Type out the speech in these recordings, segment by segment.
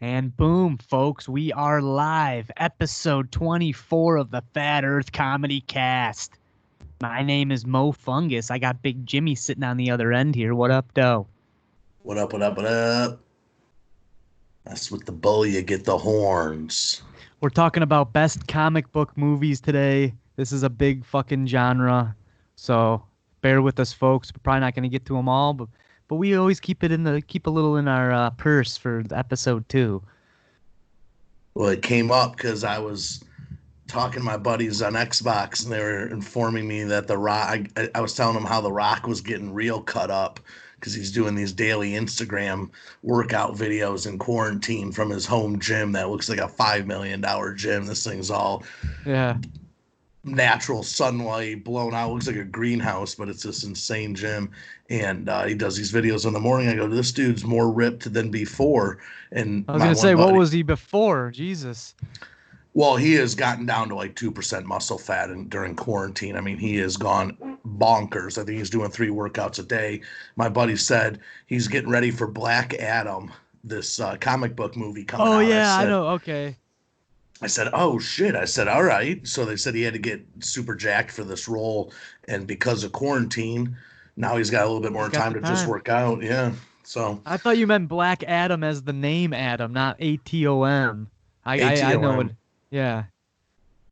And boom, folks, we are live. Episode 24 of the Fat Earth Comedy Cast. My name is Mo Fungus. I got Big Jimmy sitting on the other end here. What up, Doe? What up, what up, what up? That's with the bull, you get the horns. We're talking about best comic book movies today. This is a big fucking genre. So bear with us, folks. We're probably not going to get to them all, but we always keep a little in our purse for episode 2. Well, it came up because I was talking to my buddies on Xbox and they were informing me that The Rock, I was telling them how The Rock was getting real cut up because he's doing these daily Instagram workout videos in quarantine from his home gym that looks like a $5 million gym. This thing's all Yeah. natural sunlight blown out. It looks like a greenhouse, but it's this insane gym. And he does these videos in the morning. I go, this dude's more ripped than before. And I was my going to one say, what buddy, was he before? Jesus. well, he has gotten down to like 2% muscle fat during quarantine. I mean, he has gone bonkers. I think he's doing 3 workouts a day. My buddy said he's getting ready for Black Adam, this comic book movie coming Oh, out. yeah, I know. Okay. I said, oh shit. I said, all right. So they said he had to get super jacked for this role. And because of quarantine, now he's got a little bit He's more got time the to just time. work out. Yeah. So I thought you meant Black Adam as the name Adam, not Atom. I know what. ATOM. Yeah.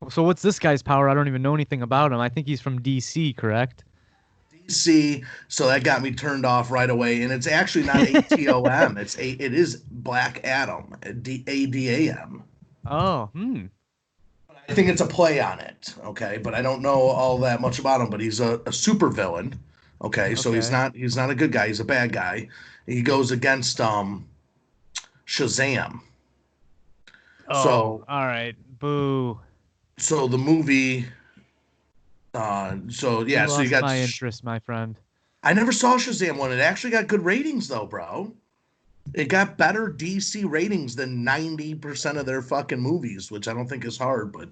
So what's this guy's power? I don't even know anything about him. I think he's from DC, correct? DC. So that got me turned off right away. And it's actually not ATOM. It is Black Adam. ADAM. Oh, I think it's a play on it. Okay. But I don't know all that much about him, but he's a super villain. Okay. So okay. he's not a good guy. He's a bad guy. He goes against Shazam. Oh, So all right. Boo. the movie so You yeah, so you lost got my interest, my friend. I never saw Shazam one. It actually got good ratings though, bro. It got better DC ratings than 90% of their fucking movies, which I don't think is hard, but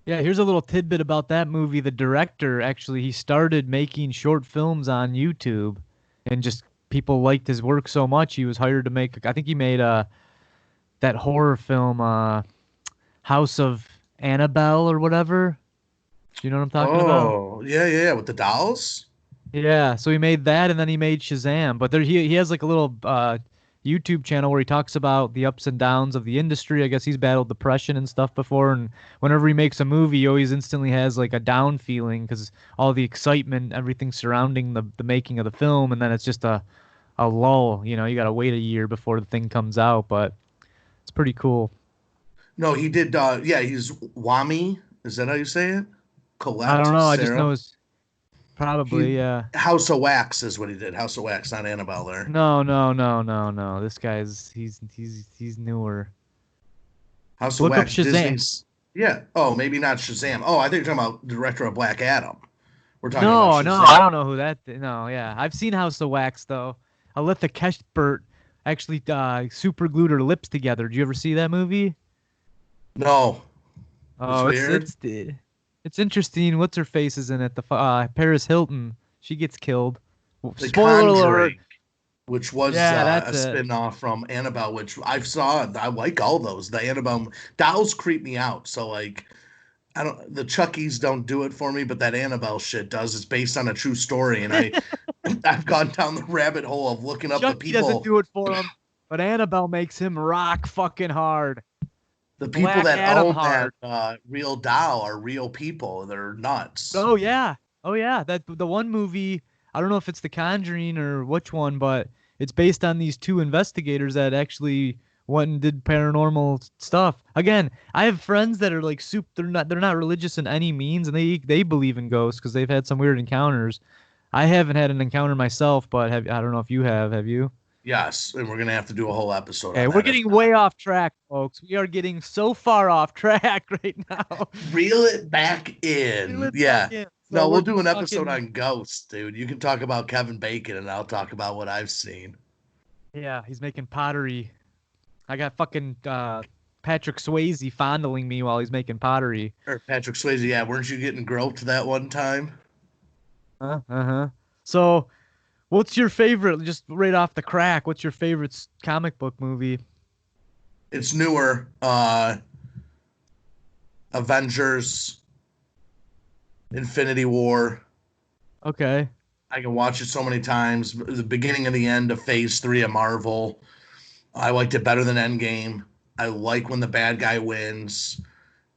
Yeah, here's a little tidbit about that movie. The director actually he started making short films on YouTube, and just people liked his work so much he was hired to make. I think he made that horror film House of Annabelle or whatever. Do you know what I'm talking about? oh, yeah, yeah, yeah, with the dolls. Yeah, so he made that and then he made Shazam. But there he has like a little YouTube channel where he talks about the ups and downs of the industry. I guess he's battled depression and stuff before, and whenever he makes a movie, he always instantly has like a down feeling because all the excitement, everything surrounding the making of the film, and then it's just a lull. You know, you gotta wait a year before the thing comes out, but it's pretty cool. No, he did yeah, he's Wami. Is that how you say it? I Colette, don't know. I just Sarah. know it's He probably yeah. House of Wax is what he did. House of Wax, not Annabelle there. No. This guy's he's newer. House of Look up Wax, Shazam. Disney's. Yeah. Oh, maybe not Shazam. Oh, I think you're talking about the director of Black Adam. We're talking about No, I Shazam. don't know who that. No, yeah, I've seen House of Wax though. Aletha Keshbert actually super glued her lips together. Did you ever see that movie? No, it's Oh, weird. it's interesting. What's her face is in it? The Paris Hilton. She gets killed. The Spoiler alert. Conjuring, which was Yeah, that's a it. spin-off from Annabelle, which I saw. I like all those. The Annabelle dolls creep me out. So like, I don't. The Chuckies don't do it for me, but that Annabelle shit does. It's based on a true story, and I've gone down the rabbit hole of looking up Chucky doesn't do it for him, but Annabelle makes him rock fucking hard. the people Black that Adam own that hard. real doll are real people. They're nuts. Oh yeah. Oh yeah. That the one movie, I don't know if it's The Conjuring or which one, but it's based on these two investigators that actually went and did paranormal stuff. Again, I have friends that are like they're not religious in any means and they believe in ghosts because they've had some weird encounters. I haven't had an encounter myself, but I don't know if you have you? Yes, and we're gonna have to do a whole episode Okay, on we're that. If getting not, way off track, folks. We are getting so far off track right now. reel it back Reel in. it back Yeah. in. So No, we're we'll do an episode talking. on ghosts, dude. You can talk about Kevin Bacon, and I'll talk about what I've seen. Yeah, he's making pottery. I got fucking Patrick Swayze fondling me while he's making pottery. Or Patrick Swayze. Yeah, weren't you getting groped that one time? Uh-huh. So, what's your favorite, just right off the crack, what's your favorite comic book movie? It's newer. Avengers, Infinity War. Okay. I can watch it so many times. The beginning and the end of Phase 3 of Marvel. I liked it better than Endgame. I like when the bad guy wins,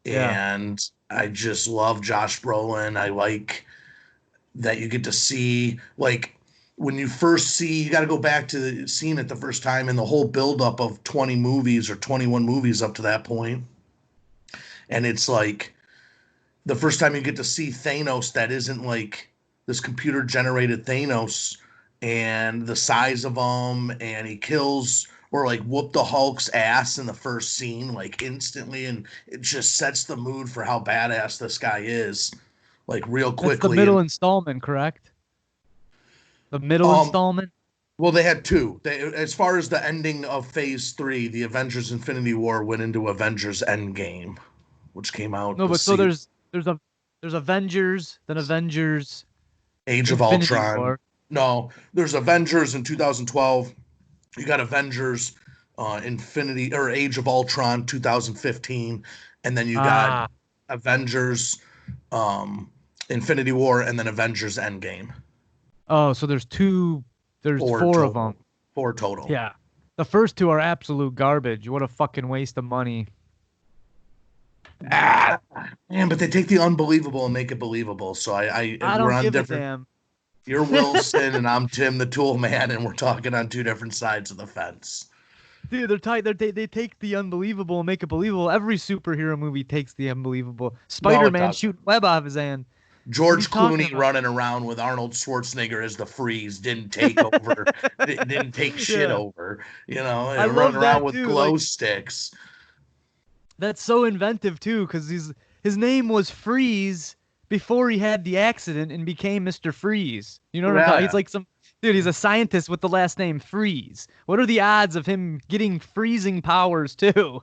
Yeah. and I just love Josh Brolin. I like that you get to see, like, when you first see, you got to go back to seeing it the first time and the whole buildup of 20 movies or 21 movies up to that point. And it's like the first time you get to see Thanos that isn't like this computer generated Thanos and the size of him, and he kills or like whoop the Hulk's ass in the first scene like instantly, and it just sets the mood for how badass this guy is like real That's the quickly. middle And installment, correct? The middle um installment? well, they had two. As far as the ending of Phase 3, the Avengers Infinity War went into Avengers Endgame, which came out No, the but so there's Avengers, then Avengers Age of Infinity Ultron. War. No, there's Avengers in 2012. You got Avengers Infinity or Age of Ultron 2015, and then you got Ah. Avengers um, Infinity War, and then Avengers Endgame. Oh, so there's Four four of them. total. Four total. Yeah. The first two are absolute garbage. What a fucking waste of money. Ah, man, but they take the unbelievable and make it believable. So I we're don't on give a different. damn. You're Wilson and I'm Tim the Tool Man, and we're talking on two different sides of the fence. Dude, they're tight. They take the unbelievable and make it believable. Every superhero movie takes the unbelievable. No, it Spider-Man doesn't. shooting web off his hand. What are you George talking Clooney about? running around with Arnold Schwarzenegger as the freeze didn't take over, didn't take shit Yeah. over, I running love around that with too. Like glow sticks. that's so inventive too, because his name was Freeze before he had the accident and became Mr. Freeze. You know what I'm talking? He's Yeah. like some dude. He's a scientist with the last name Freeze. What are the odds of him getting freezing powers too?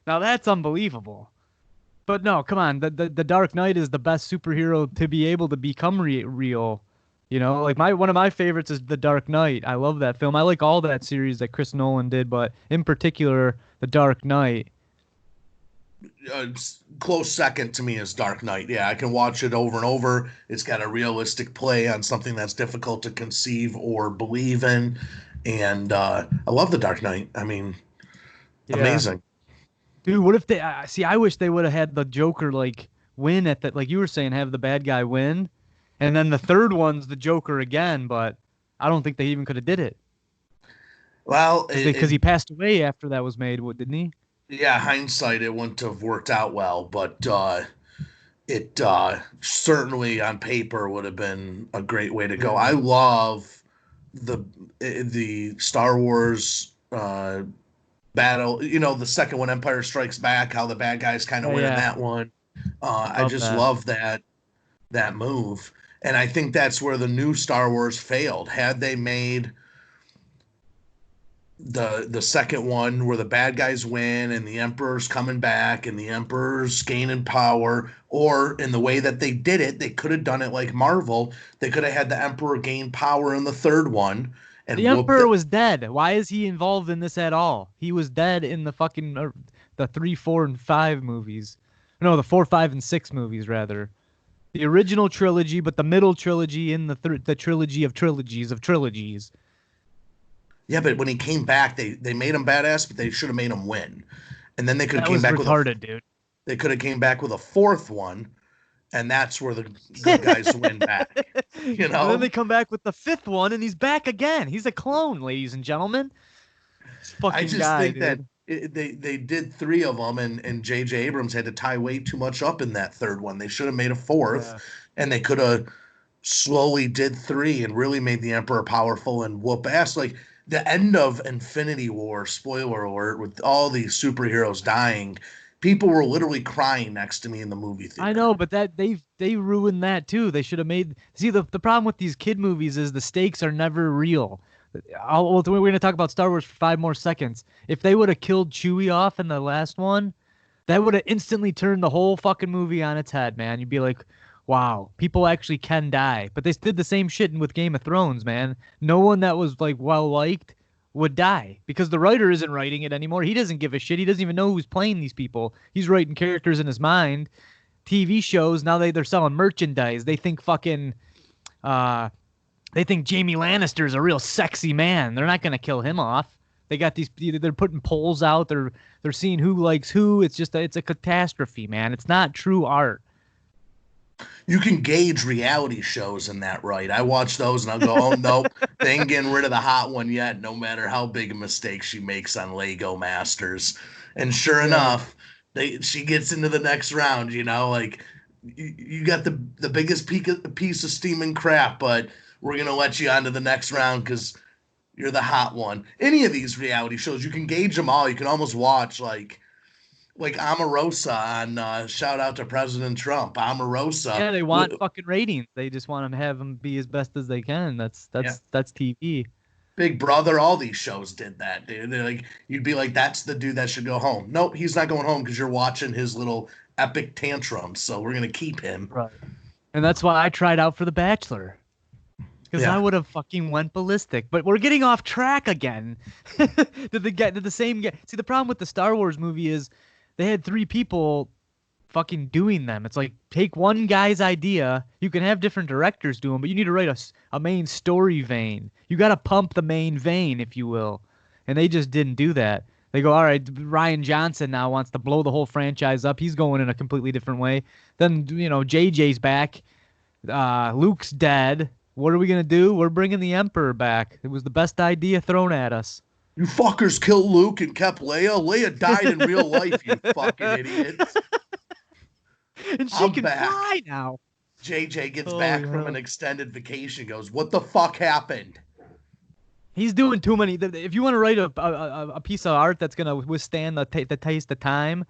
Now that's unbelievable. But no, come on. The Dark Knight is the best superhero to be able to become real. You know, like my one of my favorites is The Dark Knight. I love that film. I like all that series that Chris Nolan did, but in particular, The Dark Knight. Close second to me is Dark Knight. Yeah, I can watch it over and over. It's got a realistic play on something that's difficult to conceive or believe in. And I love The Dark Knight. I mean, Yeah. amazing. Dude, what if they see? I wish they would have had the Joker like win at that, like you were saying, have the bad guy win, and then the third one's the Joker again. But I don't think they even could have did it Well, because he passed away after that was made, didn't he? yeah, hindsight, it wouldn't have worked out well, but it certainly on paper would have been a great way to go. I Yeah. love the the Star Wars battle. The second one, Empire Strikes Back. How the bad guys kind of Oh win in yeah, that one. I love just that. love that move, and I think that's where the new Star Wars failed. Had they made the second one where the bad guys win and the emperor's coming back and the emperor's gaining power, or in the way that they did it, they could have done it like Marvel. They could have had the emperor gain power in the third one The and whooped Emperor it. was dead. Why is he involved in this at all? He was dead in the fucking the 3, 4, and 5 movies. No, the 4, 5, and 6 movies rather. The original trilogy, but the middle trilogy in the trilogy of trilogies of trilogies. Yeah, but when he came back, they made him badass, but they should have made him win. And then they could have That came was back with a retarded, dude. they could have came back with a fourth one, and that's where the good guys win back. You And then they know, come back with the fifth one, and he's back again. He's a clone, ladies and gentlemen. This I fucking just guy, think that dude. they did three of them, and J.J. Abrams had to tie way too much up in that third one. They should have made a fourth, Yeah. and they could have slowly did three and really made the Emperor powerful and whoop ass. Like the end of Infinity War, spoiler alert, with all these superheroes dying, people were literally crying next to me in the movie I theater. know, but that they ruined that too. They should have made. See, the problem with these kid movies is the stakes are never real. We're going to talk about Star Wars for 5 more seconds. If they would have killed Chewie off in the last one, that would have instantly turned the whole fucking movie on its head, man. You'd be like, wow, people actually can die. But they did the same shit with Game of Thrones, man. No one that was like well liked would die because the writer isn't writing it anymore. He doesn't give a shit. He doesn't even know who's playing these people. He's writing characters in his mind. TV shows now they're selling merchandise. They think fucking uh they think Jamie Lannister's a real sexy man. They're not gonna kill him off. They got these. They're putting polls out. They're seeing who likes who. It's a catastrophe, man. It's not true art. You can gauge reality shows in that, right? I watch those and I'll go, oh nope, they ain't getting rid of the hot one yet, no matter how big a mistake she makes on Lego Masters. And sure enough, she gets into the next round, you know, like you got the biggest piece of steaming crap, but we're gonna let you onto the next round because you're the hot one. Any of these reality shows, you can gauge them all. You can almost watch like Omarosa on shout out to President Trump. Omarosa. Yeah, they want fucking ratings. They just want to have them be as best as they can. That's TV. Big Brother, all these shows did that, dude. They're like, you'd be like, that's the dude that should go home. Nope, he's not going home because you're watching his little epic tantrums. So we're gonna keep him. Right. And that's why I tried out for The Bachelor. Because I would have fucking went ballistic. But we're getting off track again. Did the same guy? See, the problem with the Star Wars movie is they had 3 people fucking doing them. It's like, take one guy's idea. You can have different directors do them, but you need to write a main story vein. You got to pump the main vein, if you will. And they just didn't do that. They go, all right, Ryan Johnson now wants to blow the whole franchise up. He's going in a completely different way. Then, JJ's back. Luke's dead. What are we going to do? We're bringing the Emperor back. It was the best idea thrown at us. You fuckers killed Luke and kept Leia. Leia died in real life, you fucking idiots. And she can fly now. JJ gets back from an extended vacation, goes, what the fuck happened? He's doing too many. If you want to write a piece of art that's going to withstand the taste of time,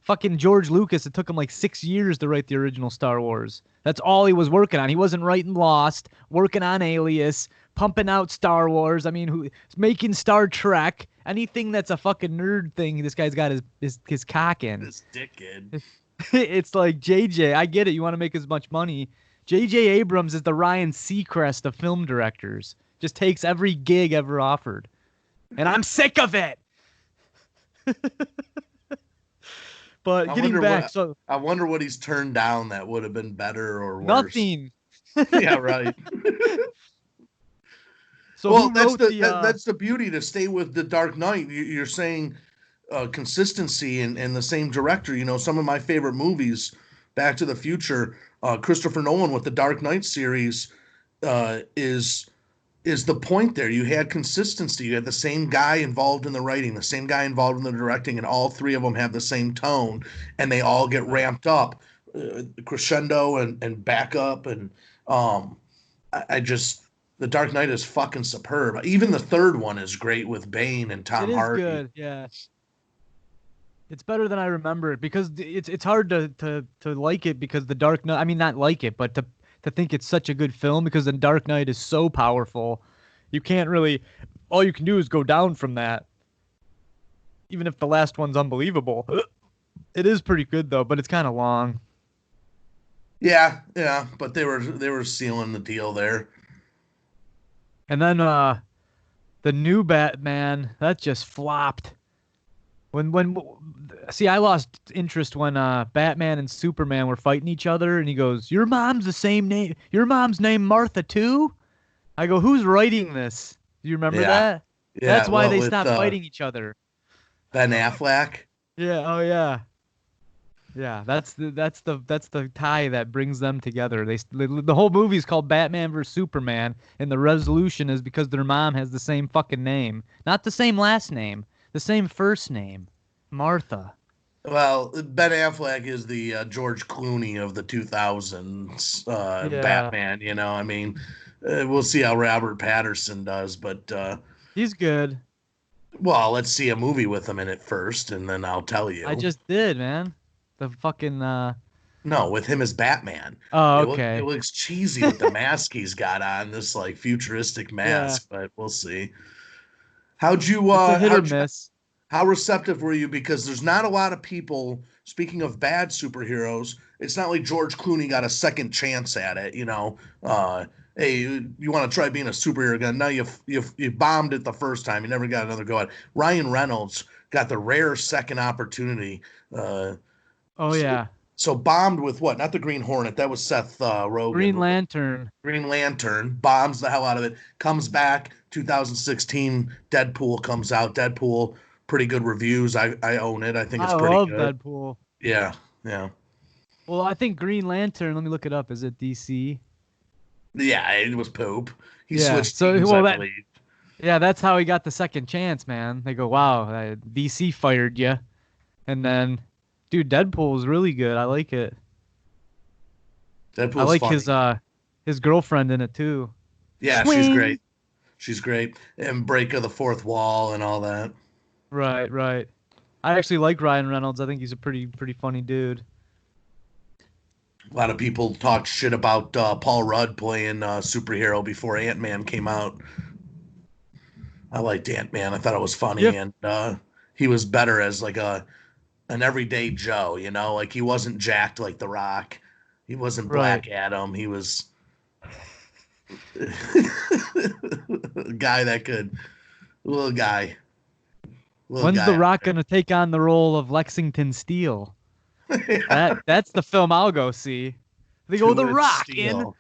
fucking George Lucas, it took him like 6 years to write the original Star Wars. That's all he was working on. He wasn't writing Lost, working on Alias, pumping out Star Wars. I mean, making Star Trek. Anything that's a fucking nerd thing, this guy's got his cock in. This dickhead. It's like, JJ, I get it. You want to make as much money. JJ Abrams is the Ryan Seacrest of film directors. Just takes every gig ever offered. And I'm sick of it. But getting back, I wonder what he's turned down that would have been better or worse. Nothing. Yeah, right. So that's the beauty to stay with The Dark Knight. You're saying consistency and the same director. You know, some of my favorite movies, Back to the Future, Christopher Nolan with the Dark Knight series, is the point there. You had consistency. You had the same guy involved in the writing, the same guy involved in the directing, and all 3 of them have the same tone, and they all get ramped up, crescendo and back up. And The Dark Knight is fucking superb. Even the 3rd one is great with Bane and Tom Hardy. It is good, yeah. It's better than I remember it because it's hard to like it because The Dark Knight. I mean, not like it, but to think it's such a good film because The Dark Knight is so powerful. You can't really, all you can do is go down from that. Even if the last one's unbelievable. It is pretty good though, but it's kind of long. Yeah, but they were sealing the deal there. And then the new Batman, that just flopped. See, I lost interest when Batman and Superman were fighting each other, and he goes, "Your mom's the same name. Your mom's named Martha too." I go, "Who's writing this? Do you remember that?" Yeah, that's why they stopped fighting each other. Ben Affleck. Yeah. Oh yeah. Yeah. That's the tie that brings them together. The whole movie is called Batman vs Superman, and the resolution is because their mom has the same fucking name, not the same last name. The same first name, Martha. Well, Ben Affleck is the George Clooney of the 2000s Batman. You know, I mean, we'll see how Robert Pattinson does, but he's good. Well, let's see a movie with him in it first, and then I'll tell you. I just did, man. The fucking No, with him as Batman. Oh, okay. It looks cheesy with the mask he's got on, this like futuristic mask, but we'll see. How'd you hit or miss? How receptive were you? Because there's not a lot of people, speaking of bad superheroes, it's not like George Clooney got a second chance at it, you know. hey, you want to try being a superhero again? No, you bombed it the first time. You never got another go at it. Ryan Reynolds got the rare second opportunity. Uh, Oh so, yeah, so bombed with what? Not the Green Hornet. That was Seth Green Rogen. Lantern. Green Lantern bombs the hell out of it. Comes back. 2016. Deadpool comes out. Deadpool, pretty good reviews. I own it. I think it's I pretty love good. Deadpool. Yeah, yeah, Well, I think Green Lantern. Let me look it up. Is it DC? yeah. It was poop. He Yeah. switched So teams, I well that believe. yeah, that's how he got the second chance, man. They go, wow, DC fired you, and then, dude, Deadpool is really good. I like it. I Deadpool's like funny. his girlfriend in it too. Yeah, she's Swing. great. She's great. And break of the fourth wall and all that. Right, right. I actually like Ryan Reynolds. I think he's a pretty funny dude. A lot of people talked shit about Paul Rudd playing superhero before Ant Man came out. I liked Ant Man. I thought it was funny, Yep. and he was better as like an everyday Joe. Like he wasn't jacked like The Rock. He wasn't Right. Black Adam. He was a guy that could little guy, little When's The guy out Rock gonna take on the role of Lexington Steele? there. That's the film I'll go see. They go, The Chewing Rock in steel.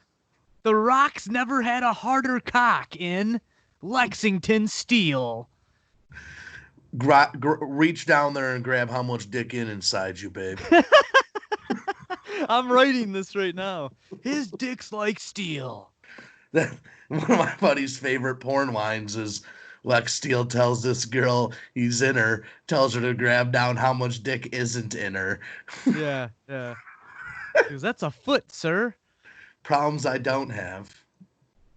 The Rock's never had a harder cock in Lexington Steel. Reach down there and grab how much dick inside you, babe. I'm writing this right now. His dick's like steel. That one of my buddy's favorite porn lines is Lex Steele tells this girl he's in her, tells her to grab down how much dick isn't in her. Yeah, yeah. Because that's a foot, sir. Problems I don't have.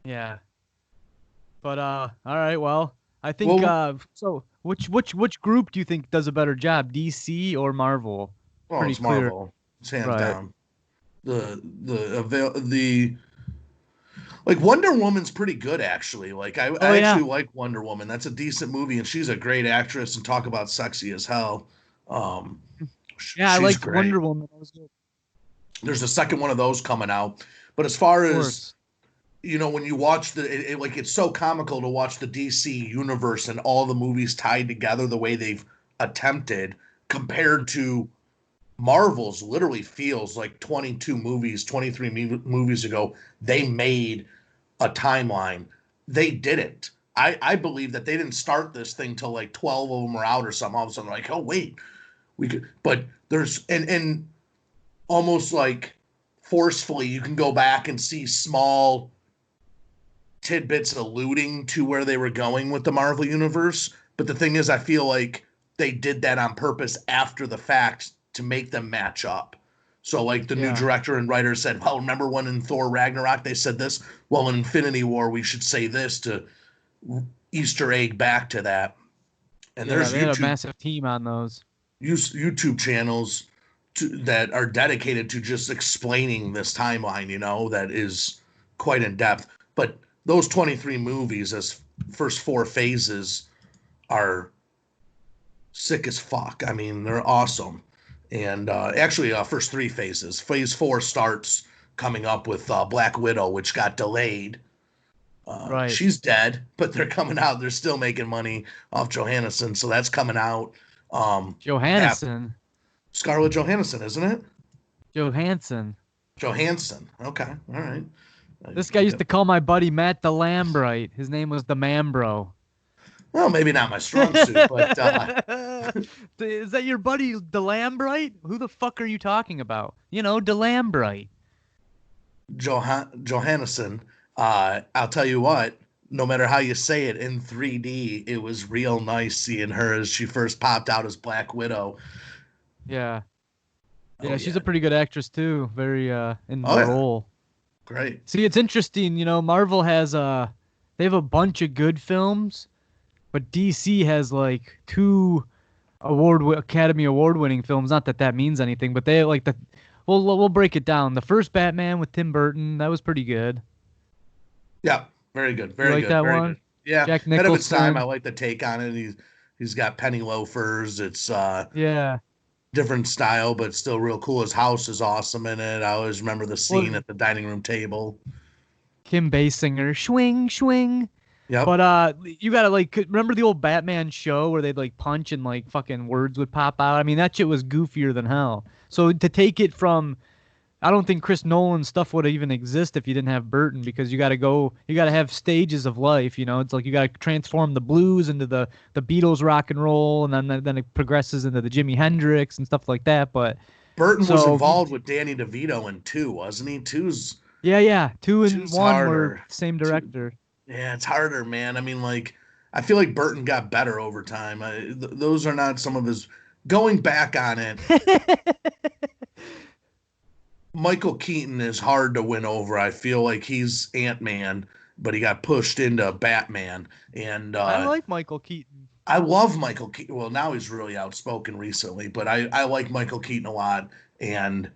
Yeah. But all right, well, I think Well, so which group do you think does a better job, DC or Marvel? well, Pretty it's clear. Marvel. It's hands Right. down. The like Wonder Woman's pretty good actually. Like Oh I yeah. actually like Wonder Woman. That's a decent movie, and she's a great actress. And talk about sexy as hell. Um, Yeah, I she's liked great. Wonder Woman. That was good. There's a second one of those coming out. But as far Of as course. when you watch like it's so comical to watch the DC universe and all the movies tied together the way they've attempted compared to Marvel's literally feels like 22 movies, 23 movies ago they made a timeline. They didn't. I believe that they didn't start this thing till like 12 of them were out or something. All of a sudden, like, oh wait, we could. But there's and almost like forcefully, you can go back and see small tidbits alluding to where they were going with the Marvel universe. But the thing is, I feel like they did that on purpose after the fact to make them match up. So, like the new Yeah. director and writer said, "Well, remember when in Thor Ragnarok they said this? Well, in Infinity War we should say this to Easter egg back to that." And Yeah, there's they had a massive team on those. YouTube channels that are dedicated to just explaining this timeline, that is quite in depth. But those 23 movies as first four phases are sick as fuck. I mean, they're awesome. And actually, first three phases. Phase four starts coming up with Black Widow, which got delayed. Right. She's dead, but they're coming out. They're still making money off Johansson, so that's coming out. Yeah, Johansson. Scarlett Johansson, isn't it? Johansson. Johansson. Okay, all right. This guy used to call my buddy Matt the Lambright. His name was the Mambro. Well, maybe not my strong suit, but Is that your buddy Delambright? Who the fuck are you talking about? Delambright. Johansson. I'll tell you what. No matter how you say it in 3D, it was real nice seeing her as she first popped out as Black Widow. Yeah. Oh Yeah, she's yeah. a pretty good actress too. Very in Oh the yeah. role. Great. See, it's interesting, Marvel has they have a bunch of good films, but DC has like two Academy Award winning films. Not that that means anything, but they like the we'll break it down. The first Batman with Tim Burton, that was pretty good. Yeah. Very good. You Very like good. that Very one? good. Yeah. Jack Head of its time. I Nicholson. like the take on it. He's got penny loafers. It's Yeah. different style, but still real cool. His house is awesome in it. I always remember the scene Well, at the dining room table. Kim Basinger, swing, swing. Yep. But you gotta like remember the old Batman show where they'd like punch and like fucking words would pop out. I mean that shit was goofier than hell. So to take it from, I don't think Chris Nolan's stuff would even exist if you didn't have Burton because you gotta have stages of life. You know, it's like you gotta transform the blues into the Beatles rock and roll, and then it progresses into the Jimi Hendrix and stuff like that. But Burton was so involved with Danny DeVito in two, wasn't he? yeah, two and Two's one were harder. same Two, director. yeah, it's harder, man. I mean, like, I feel like Burton got better over time. Those are not some of his. Going back on it, Michael Keaton is hard to win over. I feel like he's Ant-Man, but he got pushed into Batman. And I like Michael Keaton. I love Michael Keaton. Well, now he's really outspoken recently, but I like Michael Keaton a lot. And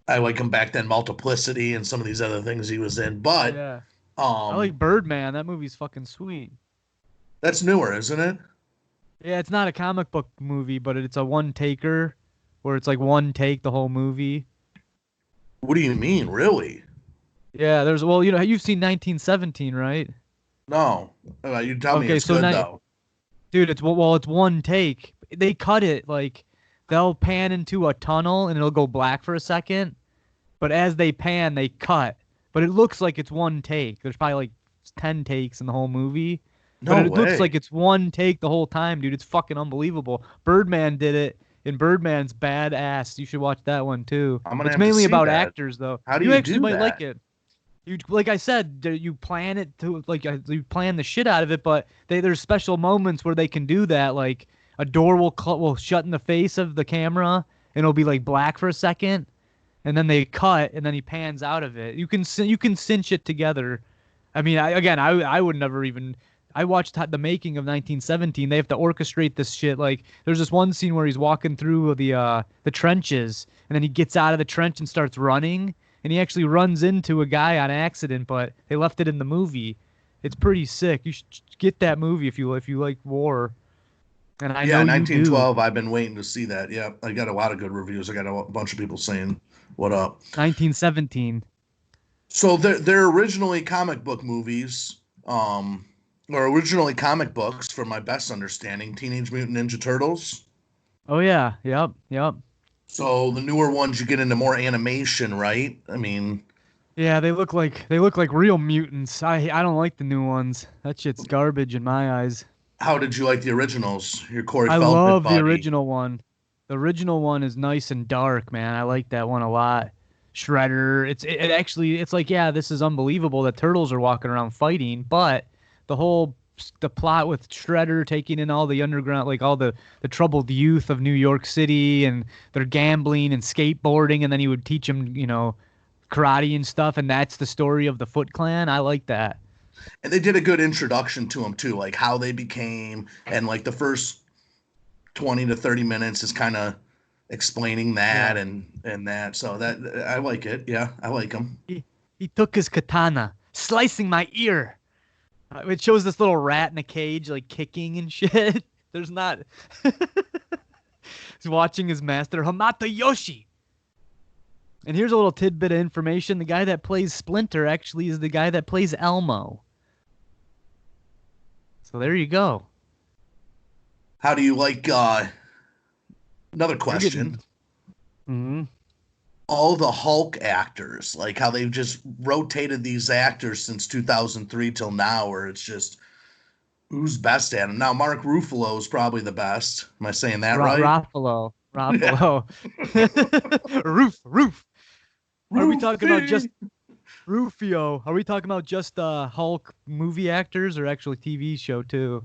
I like him back then, Multiplicity and some of these other things he was in. But Yeah, I like Birdman. That movie's fucking sweet. that's newer, isn't it? Yeah, it's not a comic book movie, but it's a one taker where it's like one take the whole movie. What do you mean, really? Yeah, there's well, you've seen 1917, right? No. You tell me Okay, it's so good, now, though. dude, it's one take. They cut it like they'll pan into a tunnel and it'll go black for a second, but as they pan, they cut. But it looks like it's one take. There's probably like 10 takes in the whole movie. No But it way. looks like it's one take the whole time, dude. It's fucking unbelievable. Birdman did it, and Birdman's badass. You should watch that one too. I'm gonna It's have to mainly see about that. actors, though. How do You you actually do might that? like it. You like I said, you plan it to like you plan the shit out of it, but there's special moments where they can do that. Like a door will shut in the face of the camera, and it'll be like black for a second, and then they cut, and then he pans out of it. You can cinch it together. I mean, I would never even. I watched the making of 1917. They have to orchestrate this shit. Like, there's this one scene where he's walking through the trenches, and then he gets out of the trench and starts running, and he actually runs into a guy on accident, but they left it in the movie. It's pretty sick. You should get that movie if you like war. And I Yeah, know you do. 1912. I've been waiting to see that. Yeah, I got a lot of good reviews. I got a bunch of people saying, "What up?" 1917. So they're originally comic book movies, or originally comic books, from my best understanding. Teenage Mutant Ninja Turtles. Oh yeah. Yep. So the newer ones, you get into more animation, right? I mean, Yeah, they look like real mutants. I don't like the new ones. That shit's garbage in my eyes. how did you like the originals? Your Corey I Feldman love the buddy. original one. The original one is nice and dark, man. I like that one a lot. Shredder. It actually it's like, yeah, this is unbelievable that turtles are walking around fighting, but the plot with Shredder taking in all the underground, like all the troubled youth of New York City, and they're gambling and skateboarding, and then he would teach them, karate and stuff, and that's the story of the Foot Clan. I like that. And they did a good introduction to them too, like how they became, and like the first 20 to 30 minutes is kind of explaining that Yeah. and that. So that I like it. Yeah, I like them. He took his katana, slicing my ear. It shows this little rat in a cage, like kicking and shit. There's not. He's watching his master, Hamato Yoshi. And here's a little tidbit of information. The guy that plays Splinter actually is the guy that plays Elmo. So there you go. How do you like another question? Hmm. All the Hulk actors, like how they've just rotated these actors since 2003 till now, where it's just who's best at them. Now, Mark Ruffalo is probably the best. Am I saying that right? Ruffalo. Roof. Are we talking about just Rufio? Are we talking about just Hulk movie actors or actually TV show too?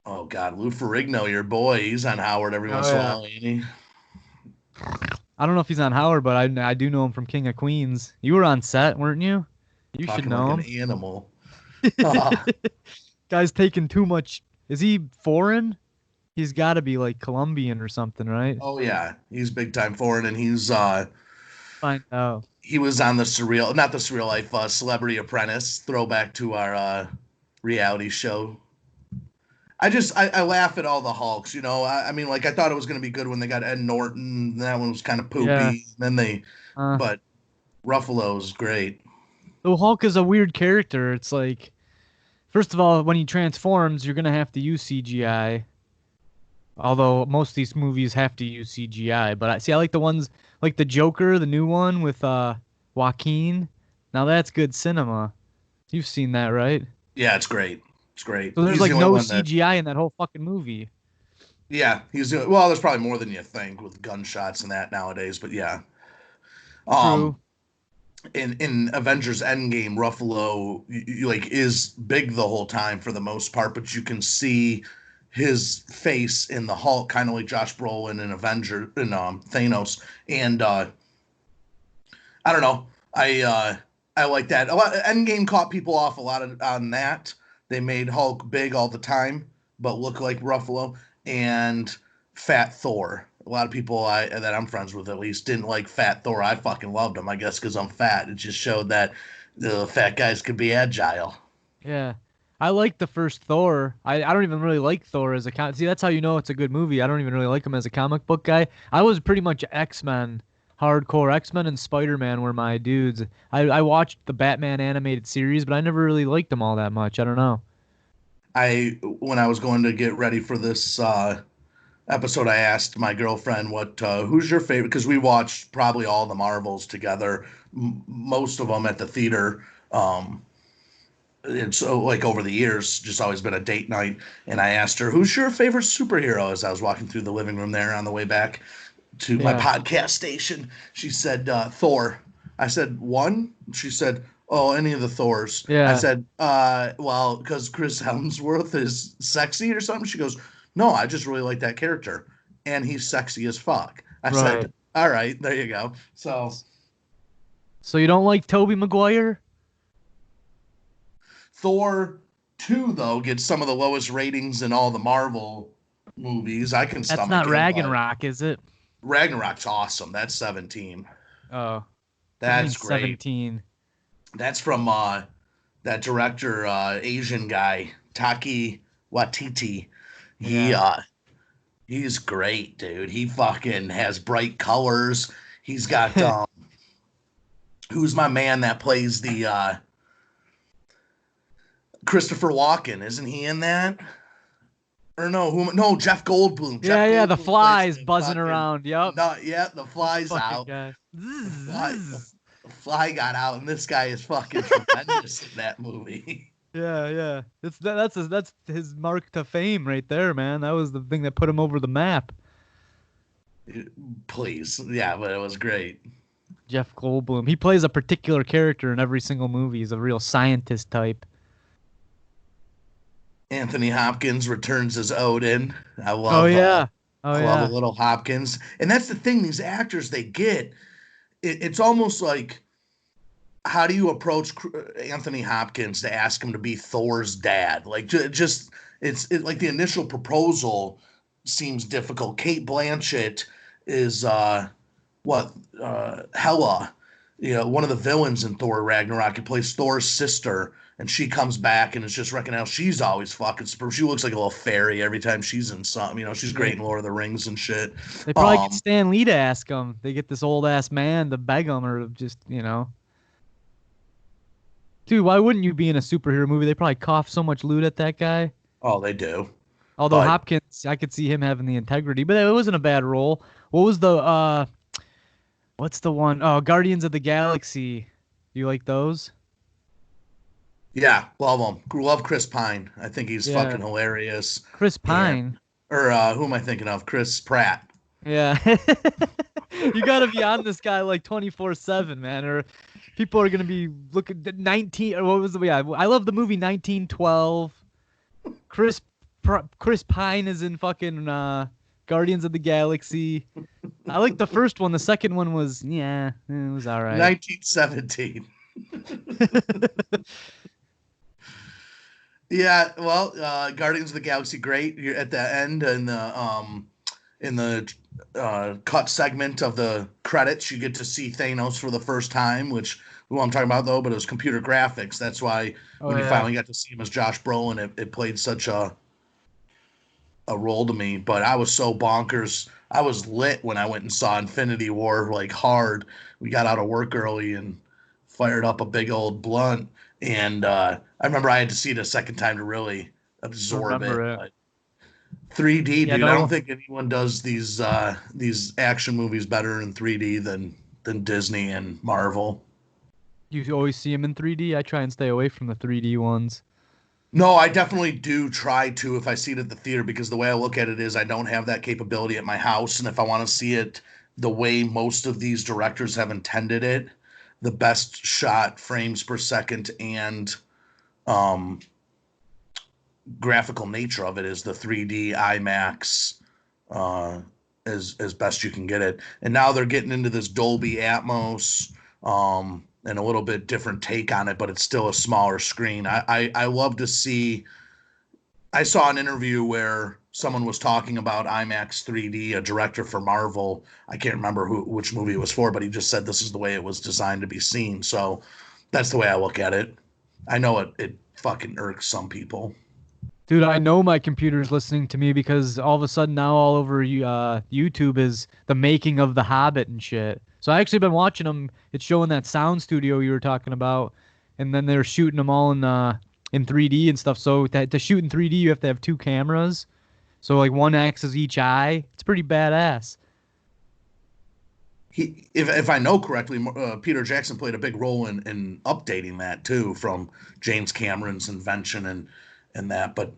Oh God, Lou Ferrigno, your boy, he's on Howard every once in a while, ain't he? I don't know if he's on Howard, but I do know him from King of Queens. You were on set, weren't you? You Talking should know like him. an animal. Ah, Guy's taking too much. Is he foreign? He's got to be like Colombian or something, right? oh yeah, he's big time foreign, and Find out. he was on not the Surreal Life, Celebrity Apprentice, throwback to our reality show. I laugh at all the Hulks, I mean, like I thought it was gonna be good when they got Ed Norton. That one was kind of poopy. Yeah. Then Uh, but Ruffalo's great. The Hulk is a weird character. It's like, first of all, when he transforms, you're gonna have to use CGI. Although most of these movies have to use CGI, but I like the ones like the Joker, the new one with Joaquin. Now that's good cinema. You've seen that, right? Yeah, it's great. It's great. So there's He's the like only no one that. CGI in that whole fucking movie. Yeah, well. There's probably more than you think with gunshots and that nowadays, but yeah. Um, True. in Avengers Endgame, Ruffalo like is big the whole time for the most part, but you can see his face in the Hulk, kind of like Josh Brolin in Avenger in Thanos, and I don't know, I like that. Endgame caught people off a lot on that. They made Hulk big all the time, but look like Ruffalo and Fat Thor. A lot of people that I'm friends with at least didn't like Fat Thor. I fucking loved him. I guess because I'm fat. It just showed that the fat guys could be agile. Yeah. I like the first Thor. I don't even really like Thor as a See, that's how you know it's a good movie. I don't even really like him as a comic book guy. I was pretty much X-Men, hardcore. X-Men and Spider-Man were my dudes. I watched the Batman animated series, but I never really liked them all that much. I don't know. When I was going to get ready for this episode, I asked my girlfriend what who's your favorite, because we watched probably all the Marvels together, most of them at the theater. And so like over the years, just always been a date night. And I asked her, "Who's your favorite superhero?" As I was walking through the living room there on the way back to my Yeah. podcast station. She said Thor. I said one. She said, "Oh, any of the Thors." I Yeah. said, well, because Chris Hemsworth is sexy or something." She goes, "No, I just really like that character, and he's sexy as fuck." I Right. said, "All right, there you go." So So you don't like Tobey Maguire? Thor 2 though gets some of the lowest ratings in all the Marvel movies. I can That's stomach not it, but Ragnarok, is it? Ragnarok's awesome. That's 17. Oh. What do you mean That's great. 17? That's from that director, Asian guy, Taki Watiti. He Yeah. uh he's great, dude. He fucking has bright colors. He's got who's my man that plays the Christopher Walken? Isn't he in that? Or no, no, Jeff Goldblum. Yeah, Jeff yeah, the Goldblum plays flies the buzzing fucking around. Yup. not yet. The This fly's fucking out. guy. The Zzz, fly, the, zzz. the fly got out, and this guy is fucking tremendous in that movie. Yeah, yeah. That's his mark to fame right there, man. That was the thing that put him over the map. Please, yeah, but it was great. Jeff Goldblum. He plays a particular character in every single movie. He's a real scientist type. Anthony Hopkins returns as Odin. I Oh love, yeah. Oh I love a yeah. little Hopkins, and that's the thing. These actors they get, it's almost like, how do you approach Anthony Hopkins to ask him to be Thor's dad? Like just like the initial proposal seems difficult. Kate Blanchett is what Hela, one of the villains in Thor Ragnarok. He plays Thor's sister, and she comes back and it's just recognized she's always fucking super. She looks like a little fairy every time she's in something. She's Yeah. great in Lord of the Rings and shit. They probably get Um, Stan Lee to ask him. They get this old ass man to beg him, or just Dude, why wouldn't you be in a superhero movie? They probably cough so much loot at that guy. oh, they do, Although but Hopkins, I could see him having the integrity, but it wasn't a bad role. What was the what's the one? Oh, Guardians of the Galaxy. You like those? yeah, love him. Love Chris Pine. I think he's Yeah. fucking hilarious. Chris And Pine. or who am I thinking of? Chris Pratt. Yeah. You gotta be on this guy like 24/7, man, or people are gonna be looking at 19 or what was the yeah, I love the movie 1912. Chris Chris Pine is in fucking Guardians of the Galaxy. I like the first one. The second one was it was all right. 1917. Yeah, well, Guardians of the Galaxy, great. You're at the end and in the cut segment of the credits, you get to see Thanos for the first time, which who I'm talking about though, but it was computer graphics. That's why Oh when you yeah. finally got to see him as Josh Brolin, it played such a role to me. But I was so bonkers. I was lit when I went and saw Infinity War like hard. We got out of work early and fired up a big old blunt, and I remember I had to see it a second time to really absorb it. Remember it. But 3D, Yeah, dude. I don't no, think anyone does these action movies better in 3D than Disney and Marvel. you always see him in 3D. I try and stay away from the 3D ones. No, I definitely do try to if I see it at the theater because the way I look at it is I don't have that capability at my house. And if I want to see it the way most of these directors have intended it, the best shot frames per second and um, graphical nature of it is the 3D IMAX uh, as best you can get it. And now they're getting into this Dolby Atmos and a little bit different take on it, but it's still a smaller screen. I love to see. I saw an interview where someone was talking about IMAX 3D, a director for Marvel. I can't remember which movie it was for, but he just said this is the way it was designed to be seen. So that's the way I look at it. I know it fucking irks some people. Dude, I know my computer's listening to me because all of a sudden now all over YouTube is the making of The Hobbit and shit. So I actually been watching them. It's showing that sound studio you were talking about, and then they're shooting them all in 3D and stuff. So to shoot in 3D, you have to have two cameras. So like one axis each eye. It's pretty badass. If I know correctly, Peter Jackson played a big role in updating that too, from James Cameron's invention and that. But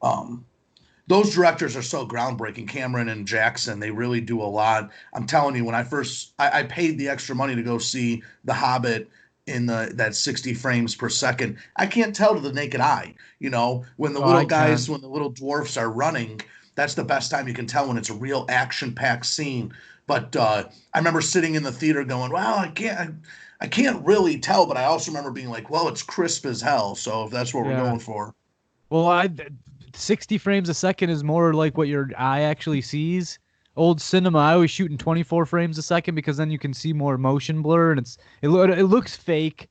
um, those directors are so groundbreaking. Cameron and Jackson, they really do a lot. I'm telling you, when I paid the extra money to go see The Hobbit in that 60 frames per second, I can't tell to the naked eye. You know, when the little guys, when the little dwarfs are running, that's the best time you can tell when it's a real action-packed scene. But I remember sitting in the theater going, "Well, I can't really tell," but I also remember being like, "Well, it's crisp as hell." So if that's what we're Yeah. going for. Well, 60 frames a second is more like what your eye actually sees. Old cinema, I always shoot in 24 frames a second because then you can see more motion blur and it looks fake,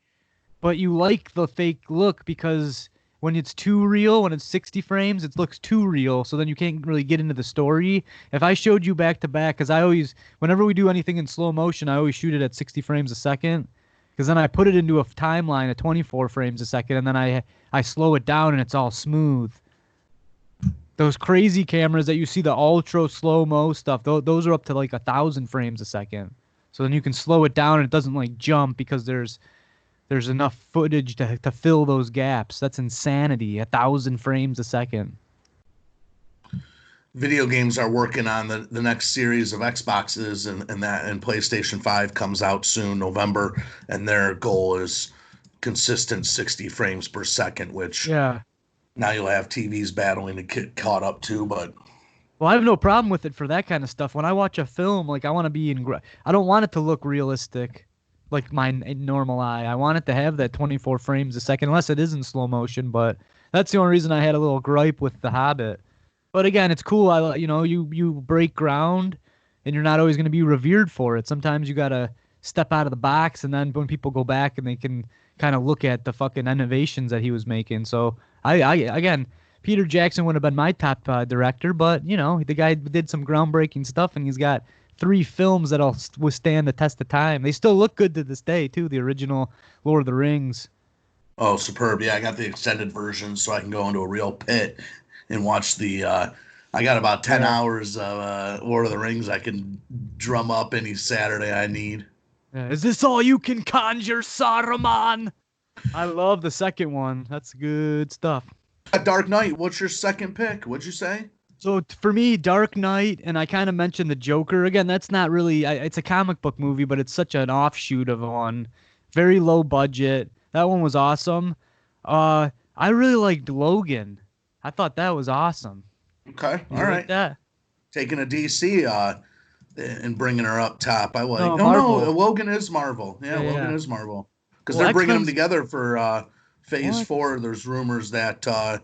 but you like the fake look because when it's too real, when it's 60 frames, it looks too real, so then you can't really get into the story. If I showed you back to back, because whenever we do anything in slow motion, I always shoot it at 60 frames a second, because then I put it into a timeline at 24 frames a second, and then I slow it down and it's all smooth. Those crazy cameras that you see, the ultra slow-mo stuff, those are up to like 1,000 frames a second. So then you can slow it down and it doesn't like jump because there's enough footage to fill those gaps. That's insanity. 1,000 frames a second. Video games are working on the next series of Xboxes and PlayStation 5 comes out soon, November, and their goal is consistent 60 frames per second, which Yeah. now you'll have TVs battling to get caught up to, but Well, I have no problem with it for that kind of stuff. When I watch a film, like I want to be I don't want it to look realistic, like my normal eye. I want it to have that 24 frames a second, unless it is in slow motion. But that's the only reason I had a little gripe with The Hobbit. But again, it's cool. You break ground, and you're not always going to be revered for it. Sometimes you gotta step out of the box, and then when people go back and they can kind of look at the fucking innovations that he was making. So again, Peter Jackson would have been my top director, but the guy did some groundbreaking stuff, and he's got 3 films that'll withstand the test of time. They still look good to this day too. The original Lord of the Rings. oh, superb. Yeah, I got the extended version so I can go into a real pit and watch I got about 10 Yeah. hours of Lord of the Rings I can drum up any Saturday I need. Yeah. Is this all you can conjure, Saruman? I love the second one. That's good stuff. Dark Knight, what's your second pick? What'd you say? So for me, Dark Knight, and I kind of mentioned the Joker. Again, that's not really, it's a comic book movie, but it's such an offshoot of one. Very low budget. That one was awesome. I really liked Logan. I thought that was awesome. Okay, You all like right. that? Taking a DC and bringing her up top. I like. No, No, no, Marvel. Logan is Marvel. Yeah, Yeah, Logan yeah. is Marvel. Because Well, they're bringing them X-Men's together for Phase what? 4. There's rumors that the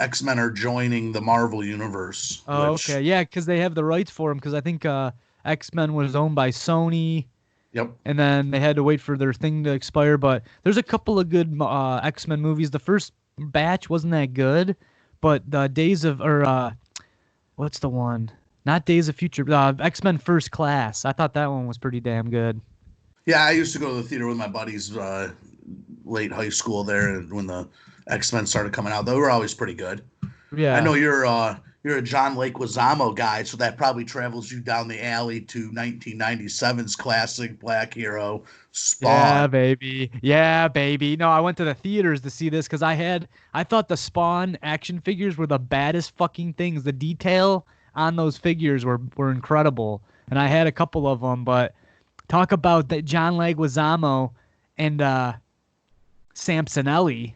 X-Men are joining the Marvel universe, Oh, okay. which, Yeah, because they have the rights for him. Because I think X-Men was owned by Sony, yep. and then they had to wait for their thing to expire. But there's a couple of good X-Men movies. The first batch wasn't that good, but the Days of or what's the one? Not Days of Future. X-Men First Class. I thought that one was pretty damn good. Yeah, I used to go to the theater with my buddies late high school there when the X-Men started coming out. They were always pretty good. I Yeah. know you're a John Leguizamo guy, so that probably travels you down the alley to 1997's classic black hero Yeah, Spawn. baby. Yeah, baby. No, I went to the theaters to see this because I thought the Spawn action figures were the baddest fucking things. The detail on those figures were incredible, and I had a couple of them. But talk about that John Leguizamo and Samsonelli.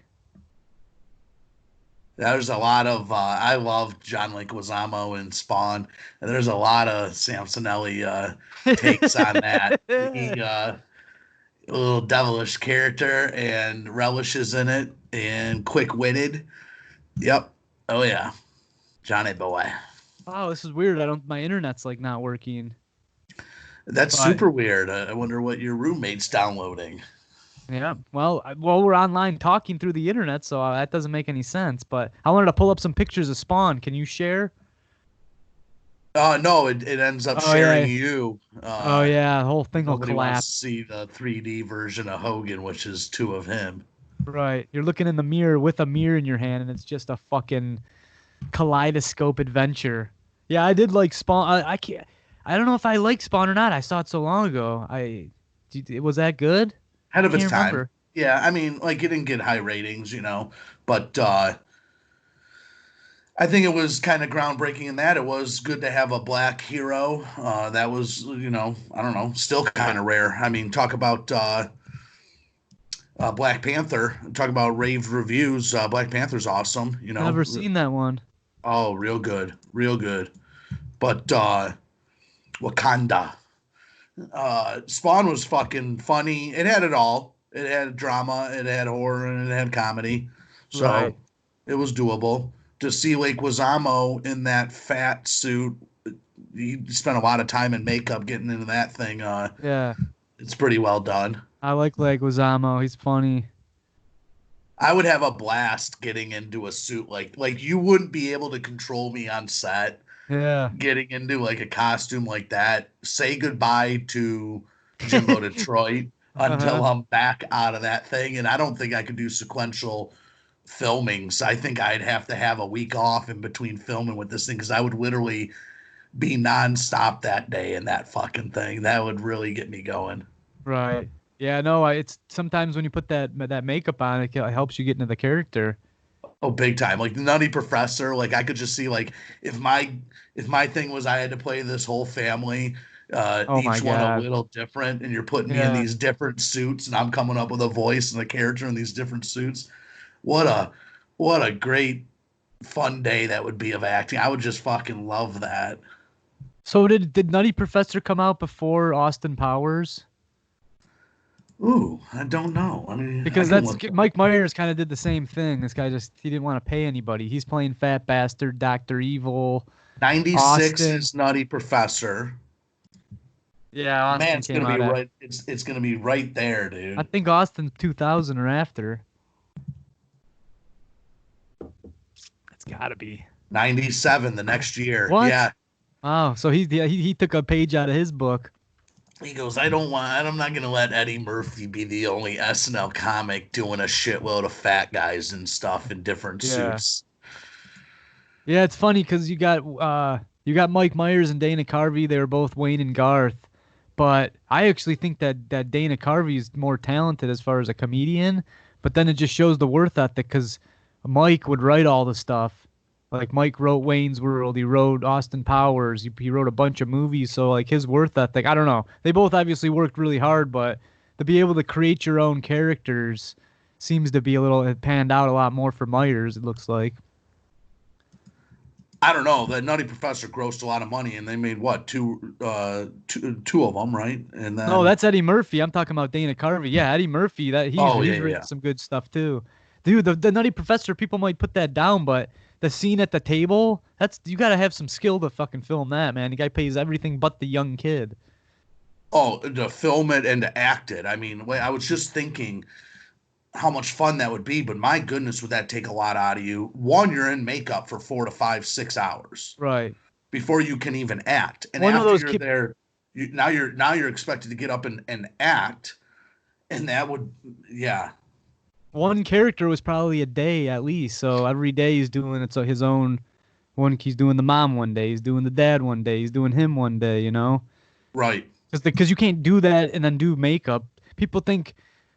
There's a lot of I love John Leguizamo and Spawn, and there's a lot of Samsonelli takes on that. He a little devilish character and relishes in it and quick witted. Yep. Oh yeah, Johnny boy. Oh, this is weird. I don't. My internet's like not working. That's But super weird. I wonder what your roommate's downloading. yeah, well, we're online talking through the internet, so that doesn't make any sense. But I wanted to pull up some pictures of Spawn. Can you share? No, it ends up Oh sharing yeah. you. Oh yeah, the whole thing will Nobody wants to collapse. see the 3D version of Hogan, which is two of him. Right. You're looking in the mirror with a mirror in your hand, and it's just a fucking kaleidoscope adventure. Yeah, I did like Spawn. I can't. I don't know if I like Spawn or not. I saw it so long ago. Was that good? Ahead I of its can't time. remember. Yeah, I mean, like it didn't get high ratings, but I think it was kind of groundbreaking in that it was good to have a black hero. That was, I don't know, still kind of rare. I mean, talk about Black Panther. Talk about rave reviews. Black Panther's awesome. Never seen that one. Oh, real good, real good. But Wakanda. Spawn was fucking funny. It had it all. It had drama, it had horror, and it had comedy. Right. So it was doable. To see Lake Wazamo in that fat suit, he spent a lot of time in makeup getting into that thing. Yeah. It's pretty well done. I like Leguizamo. He's funny. I would have a blast getting into a suit like you wouldn't be able to control me on set Yeah. getting into like a costume like that. Say goodbye to Jimbo Detroit Uh-huh. until I'm back out of that thing. And I don't think I could do sequential filmings. I think I'd have to have a week off in between filming with this thing because I would literally be nonstop that day in that fucking thing. That would really get me going. Right. Yeah, no, it's sometimes when you put that makeup on, it helps you get into the character. Oh, big time. Like the Nutty Professor. Like I could just see like if my if my thing was I had to play this whole family, Oh my each one a God. little different, and you're putting me in Yeah. these different suits, and I'm coming up with a voice and a character in these different suits. What a what a great fun day that would be of acting. I would just fucking love that. So did Nutty Professor come out before Austin Powers? Ooh, I don't know. I mean, I Because can that's look that Mike Myers kind of did the same thing. This guy just he didn't want to pay anybody. He's playing Fat Bastard, Doctor Evil, 96 Austin. is Nutty Professor. Yeah, Man, Austin it's came gonna be out right. It's gonna be right there, I dude. think Austin 2000 or after. It's gotta be. 97 the next year. What? Yeah. Oh, so he took a page out of his book. He goes, I don't want, I'm not going to let Eddie Murphy be the only SNL comic doing a shitload of fat guys and stuff in different Yeah. suits. Yeah, it's funny because you got Mike Myers and Dana Carvey. They were both Wayne and Garth, but I actually think that Dana Carvey is more talented as far as a comedian. But then it just shows the worth ethic because Mike would write all the stuff. Like Mike wrote Wayne's World, he wrote Austin Powers, he wrote a bunch of movies. So like his worth ethic, I don't know. They both obviously worked really hard, but to be able to create your own characters seems to be a little it panned out a lot more for Myers. It looks like. I don't know. That Nutty Professor grossed a lot of money, and they made what two of them, right? And No, then that's Eddie Murphy. I'm talking about Dana Carvey. Yeah, Eddie Murphy. That oh yeah, he's yeah, written yeah. some good stuff too. Dude, the Nutty Professor. People might put that down, but the scene at the table. That's you got to have some skill to fucking film that, man. The guy pays everything but the young kid. Oh, to film it and to act it. I mean, wait, I was just thinking how much fun that would be, but my goodness, would that take a lot out of you? One, you're in makeup for 4 to 5, 6 hours Right. before you can even act, and One of after those you're kid. there. Now you're expected to get up and act, and that would, yeah. One character was probably a day at least. So every day he's doing it. So his own one, he's doing the mom one day, he's doing the dad one day, he's doing him one day. You know, Right. because you can't do that and then do makeup. People think,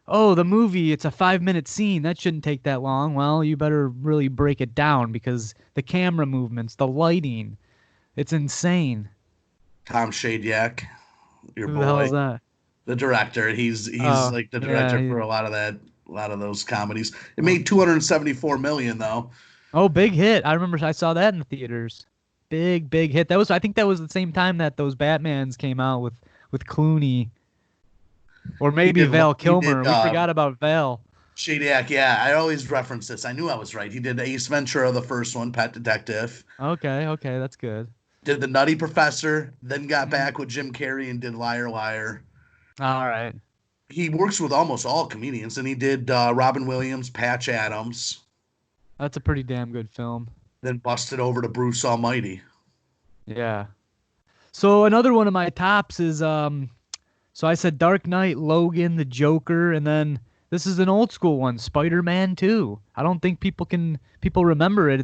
oh, the movie, it's a 5 minute scene. That shouldn't take that long. Well, you better really break it down because the camera movements, the lighting, it's insane. Tom Shadyac, your Who the hell is boy, that? the director. He's Oh, like the yeah. director for a lot of those comedies. It made 274 million though. Oh, big hit. I remember I saw that in the theaters. Big hit. I think that was the same time that those Batmans came out with Clooney or He maybe did Val he Kilmer. did We forgot about Val. Shadyac, yeah. I always reference this. I knew I was right. He did Ace Ventura, the first one, Pet Detective. Okay, that's good. Did The Nutty Professor, then got Mhm. back with Jim Carrey and did Liar Liar. All right. He works with almost all comedians, and he did Robin Williams, Patch Adams, That's a pretty damn good film. then busted over to Bruce Almighty. Yeah. So another one of my tops is so I said Dark Knight, Logan, the Joker, and then this is an old school one, Spider-Man 2. I don't think people remember it.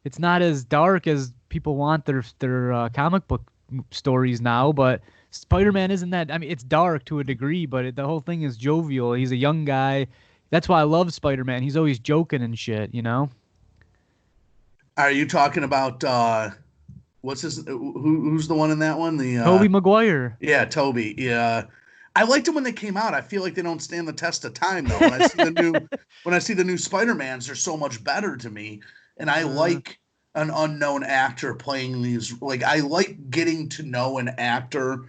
It's not as dark as people want their comic book stories now, but Spider-Man isn't that. I mean, it's dark to a degree, but the whole thing is jovial. He's a young guy. That's why I love Spider-Man. He's always joking and shit, you know? Are you talking about what's his who's the one in that one? The Tobey Maguire. Yeah, Toby. Yeah. I liked them when they came out. I feel like they don't stand the test of time though. When I see the new Spider-Mans, they're so much better to me. And I like an unknown actor playing these, like I like getting to know an actor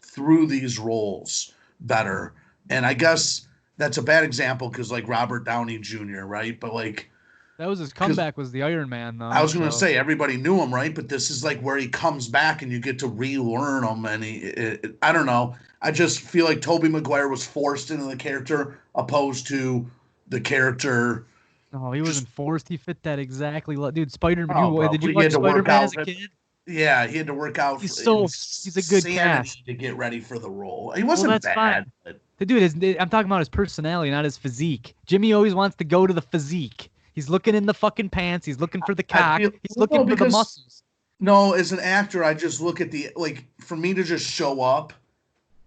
through these roles better. And I guess that's a bad example because like Robert Downey Jr., right? But like That was his because comeback was the Iron Man I though. was going to So say everybody knew him, right? But this is like where he comes back and you get to relearn him. And I don't know. I just feel like Tobey Maguire was forced into the character opposed to the character. no, he Just wasn't forced. He fit that exactly. Dude, Spider-Man. oh, bro, Did you he had watch to work Spider-Man as out. a kid? Yeah, he had to work out He's a good cast. insanity to get ready for the role. He Well, wasn't that's fine. bad, but The dude is. I'm talking about his personality, not his physique. Jimmy always wants to go to the physique. He's looking in the fucking pants. He's looking for the I cock. feel He's well, no, looking for the because muscles. no, as an actor, I just look at the like for me to just show up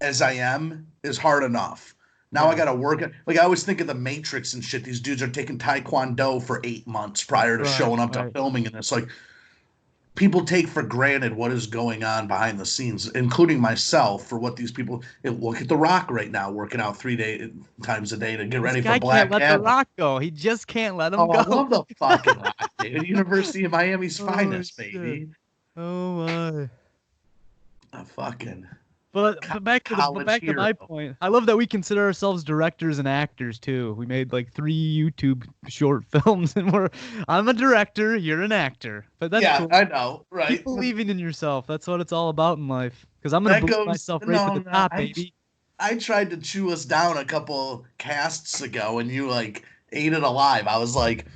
as I am is hard enough. Now I Yeah. got to work it. Like I always think of the Matrix and shit. These dudes are taking Taekwondo for 8 months prior to Right. showing up to Right. filming, and it's like people take for granted what is going on behind the scenes, including myself, for what these people look at The Rock right now, working out 3 times a day to get This ready for guy can't Black let the Adam. Rock go. He just can't let him Oh, I go. love the fucking Rock, dude. University of Miami's Oh finest, shit. baby. Oh my. A fucking But college back to my hero. point. I love that we consider ourselves directors and actors too. We made like 3 YouTube short films, and I'm a director, you're an actor. But that's Yeah, cool. I know, right? Keep believing in yourself. That's what it's all about in life. Because I'm gonna That believe goes myself right to no, the no. top, I baby. I tried to chew us down a couple casts ago, and you like ate it alive. I was like,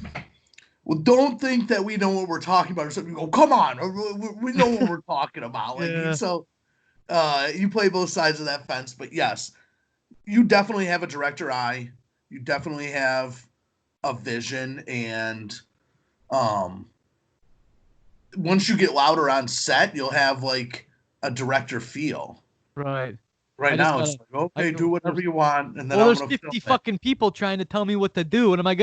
"Well, don't think that we know what we're talking about." Or something. You go, "Come on, we know what we're talking about." Like Yeah. so, you play both sides of that fence. But yes, you definitely have a director eye. You definitely have a vision, and um, once you get louder on set, you'll have like a director feel. Right. Right I just now, gotta it's like, okay, I do whatever you want, and then well, I'm there's gonna film 50 it. fucking people trying to tell me what to do. What am I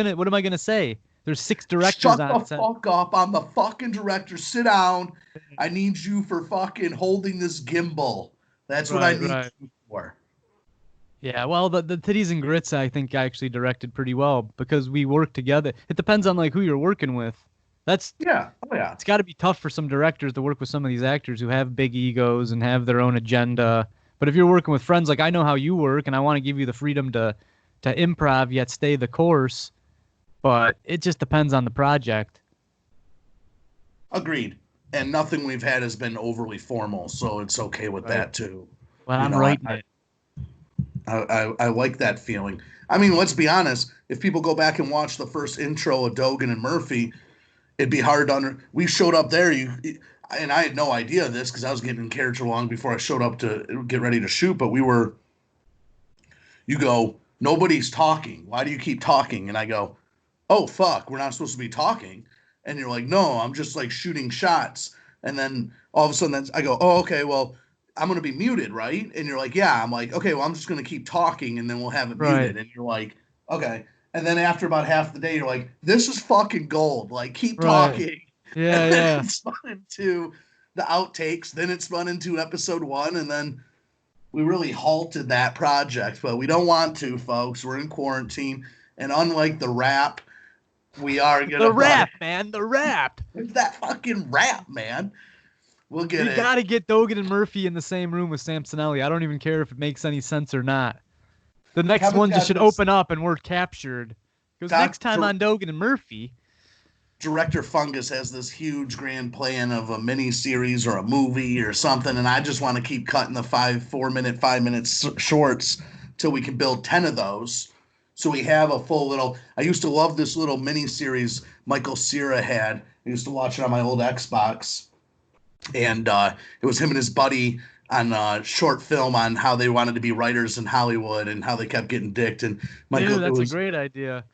gonna say? There's 6 directors Shut the on set. fuck up! I'm the fucking director. Sit down. I need you for fucking holding this gimbal. That's what I Right, need right. you for. Yeah, well, the Titties and Grits I think I actually directed pretty well because we work together. It depends on like who you're working with. That's Yeah. Oh yeah. it's got to be tough for some directors to work with some of these actors who have big egos and have their own agenda. But if you're working with friends, like I know how you work, and I want to give you the freedom to improv yet stay the course. But it just depends on the project. Agreed. And nothing we've had has been overly formal, so it's okay with Right. that too. But You I'm know, writing I, it. I like that feeling. I mean, let's be honest. If people go back and watch the first intro of Dogan and Murphy, it'd be hard to under. We showed up there. and I had no idea of this because I was getting in character long before I showed up to get ready to shoot. But you go, nobody's talking. Why do you keep talking? And I go, oh fuck, we're not supposed to be talking. And you're like, no, I'm just like shooting shots. And then all of a sudden, I go, oh okay, well, I'm gonna be muted, right? And you're like, yeah. I'm like, okay, well, I'm just gonna keep talking, and then we'll have it Right. muted. And you're like, okay. And then after about half the day, you're like, this is fucking gold. Like, keep Right. talking. And Yeah, then yeah. it spun into the outtakes. Then it spun into episode 1, and then we really halted that project. But we don't want to, folks. We're in quarantine, and unlike the rap, we are The gonna rap, man. The rap. it's that fucking rap, man. We'll get We it. got to get Dogan and Murphy in the same room with Samsonelli. I don't even care if it makes any sense or not. The next Kevin's one just got should this. open up and we're captured. Because next time on Dogan and Murphy. Director Fungus has this huge grand plan of a mini series or a movie or something, and I just want to keep cutting the 4 minute, 5 minute shorts till we can build 10 of those. So we have a full little. I used to love this little mini series Michael Cera had. I used to watch it on my old Xbox, and it was him and his buddy on a short film on how they wanted to be writers in Hollywood and how they kept getting dicked. And Michael, Dude, it that's a was great idea.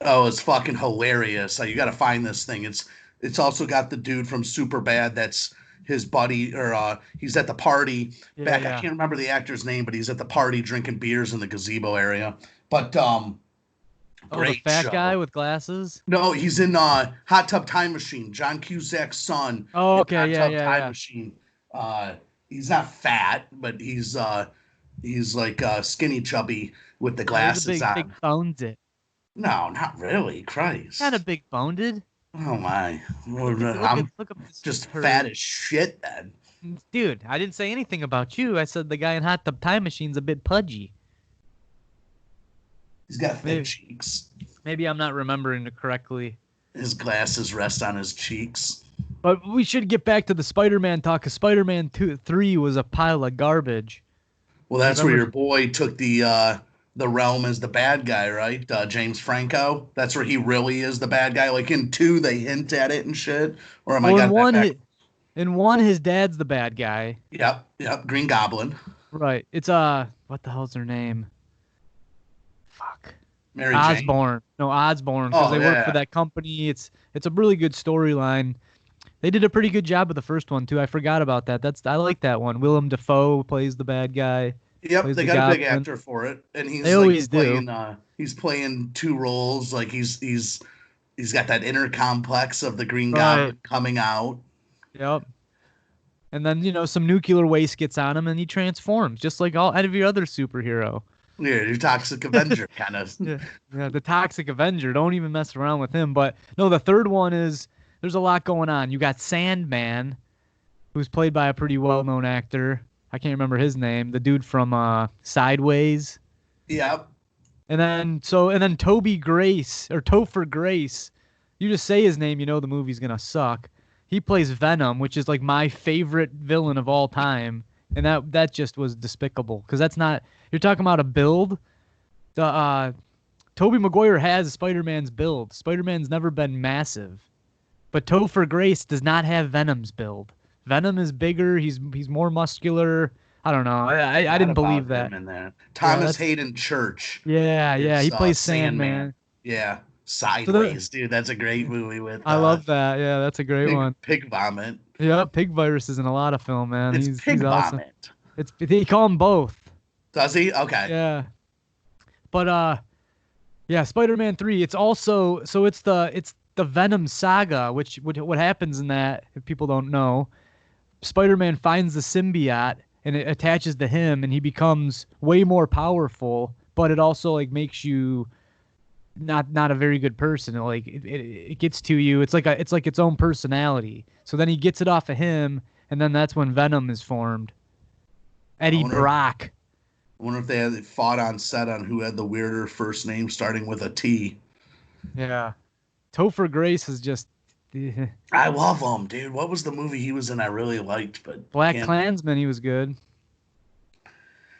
Oh, it's fucking hilarious. You got to find this thing. It's also got the dude from Superbad that's his buddy, or he's at the party Yeah, back. I yeah. can't remember the actor's name, but he's at the party drinking beers in the gazebo area. But Oh, the great fat show. guy with glasses? No, he's in Hot Tub Time Machine. John Cusack's son Oh, in okay. Hot Yeah, Tub yeah, Time yeah. Machine. He's not fat, but he's like skinny chubby with the Oh, he's a glasses big on. boned it. No, not really. Kind of Christ. big boned. Oh my. Look at I'm this just fat turd. as shit then. Dude, I didn't say anything about you. I said the guy in Hot Tub Time Machine's a bit pudgy. He's got thick Maybe, cheeks. maybe I'm not remembering it correctly. His glasses rest on his cheeks. But we should get back to the Spider-Man talk, because Spider-Man 3 was a pile of garbage. Well, that's where Remember? your boy took the realm as the bad guy, right? James Franco. That's where he really is the bad guy. Like in 2, they hint at it and shit. Or am I Well, got that back? in one, his dad's the bad guy. Yep. Green Goblin. Right. It's what the hell's her name? Fuck. Mary Jane. Osborn. No, Osborn, because Oh, they work yeah. for that company. It's a really good storyline. They did a pretty good job with the first one too. I forgot about that. I like that one. Willem Dafoe plays the bad guy. Yep, Plays they the got a big Goblin. actor for it, and he's They like always do. he's playing 2 roles. Like he's got that inner complex of the Green Right. Goblin coming out. Yep. And then some nuclear waste gets on him and he transforms, just like every other superhero. Yeah, your Toxic Avenger kind of. Yeah. Yeah, the Toxic Avenger. Don't even mess around with him. But no, the third one is there's a lot going on. You got Sandman, who's played by a pretty well-known actor. I can't remember his name. The dude from Sideways. Yep. And then Toby Grace or Topher Grace. You just say his name, you know the movie's gonna suck. He plays Venom, which is like my favorite villain of all time, and that just was despicable because that's not. You're talking about a build. The Tobey Maguire has Spider-Man's build. Spider-Man's never been massive, but Topher Grace does not have Venom's build. Venom is bigger. He's more muscular. I don't know. I didn't believe that. Him in there. Thomas that's- Hayden Church. Yeah, he It's, plays Sandman. Yeah. Sideways, dude. That's a great movie with. I love that. Yeah, that's a great one. Pig vomit. Yeah, Pig Virus is in a lot of film, man. It's pig he's awesome. vomit. They call him both. Does he? Okay. Yeah. But yeah, Spider-Man 3, it's also it's the Venom saga, which what happens in that, if people don't know, Spider-Man finds the symbiote and it attaches to him and he becomes way more powerful, but it also like makes you not a very good person. It gets to you. It's like its own personality. So then he gets it off of him, and then that's when Venom is formed. Eddie Brock. I wonder if they had fought on set on who had the weirder first name starting with a T. Yeah. Topher Grace is just I love him, dude. What was the movie he was in I really liked? But Black Klansman, he was good.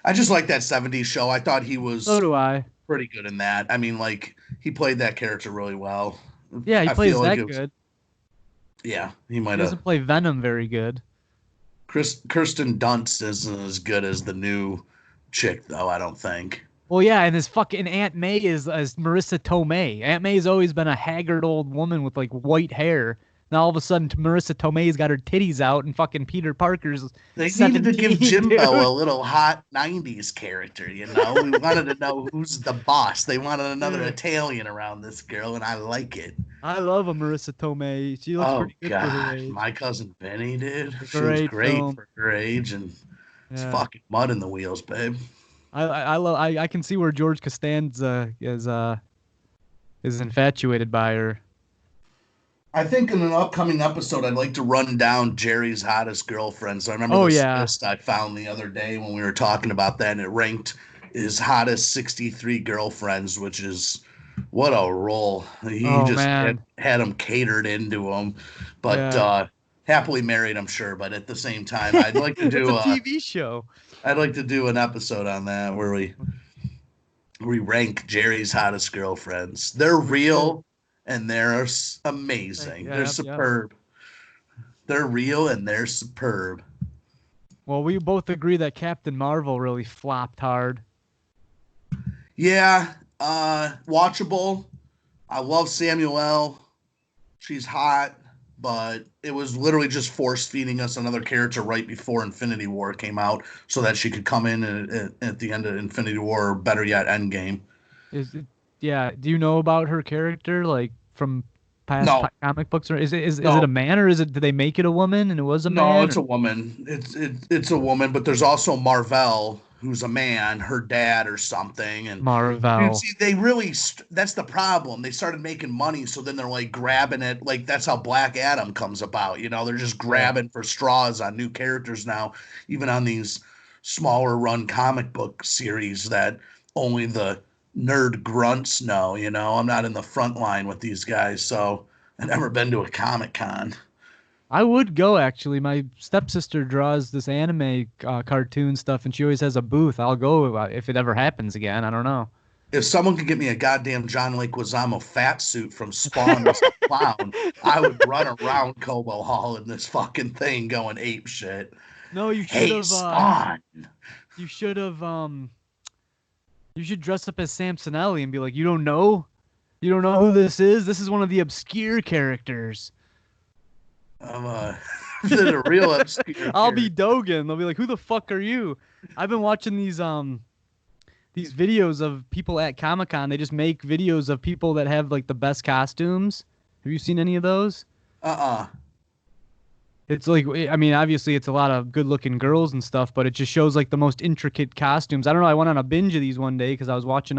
I just like that 70s show. I thought he was So do I. pretty good in that. I mean, like, he played that character really well. Yeah, he I plays feel like that good. Yeah, he She might have. doesn't play Venom very good. Kirsten Dunst isn't as good as the new chick, though. I don't think. Well, yeah, and his fucking Aunt May is as Marissa Tomei. Aunt May's always been a haggard old woman with like white hair. Now all of a sudden, Marissa Tomei's got her titties out, and fucking Peter Parker's They needed to give 17, Jimbo a dude. little hot '90s character. We wanted to know who's the boss. They wanted another Yeah. Italian around this girl, and I like it. I love a Marissa Tomei. She looks Oh pretty good for her God, age. my cousin Benny, dude. A She was great great film. for her age, and it's Yeah. fucking mud in the wheels, babe. I love I can see where George Costanza is infatuated by her. I think in an upcoming episode, I'd like to run down Jerry's hottest girlfriends. I remember Oh this yeah. list I found the other day when we were talking about that, and it ranked his hottest 63 girlfriends, which is what a role. He Oh just man. had them catered into him, but Yeah. happily married, I'm sure. But at the same time, I'd like to It's do a TV show. I'd like to do an episode on that where we rank Jerry's hottest girlfriends. They're We should. real and they're amazing. They're Yeah, yep, yep. superb. They're real and they're superb. Well, we both agree that Captain Marvel really flopped hard. Yeah, watchable. I love Samuel. She's hot, but it was literally just force feeding us another character right before Infinity War came out, so that she could come in at the end of Infinity War, or better yet, Endgame. Is it, yeah, do you know about her character like from past No, comic books, or is it a no, man, or is it did they make it a woman and it was a no. man, It's or a woman. It's a woman, but there's also Marvel, who's a man, her dad or something, and dude, Marvel? see, they really, that's the problem. They started making money, so then they're like grabbing it. Like, that's how Black Adam comes about. They're just Yeah. grabbing for straws on new characters now, even on these smaller run comic book series that only the nerd grunts know. I'm not in the front line with these guys, so I've never been to a Comic Con. I would go actually. My stepsister draws this anime cartoon stuff, and she always has a booth. I'll go if it ever happens again. I don't know. If someone could get me a goddamn John Leguizamo fat suit from Spawn as a clown, I would run around Cobo Hall in this fucking thing going ape shit. No, you should Hey, have. Spawn. You should have. You should dress up as Samsonelli and be like, you don't know? You don't know who this is? This is one of the obscure characters. I'm a real obscure I'll be character. Dogen. They'll be like, who the fuck are you? I've been watching these videos of people at Comic Con. They just make videos of people that have like the best costumes. Have you seen any of those? Uh-uh. It's like, I mean, obviously it's a lot of good looking girls and stuff, but it just shows like the most intricate costumes. I don't know. I went on a binge of these one day because I was watching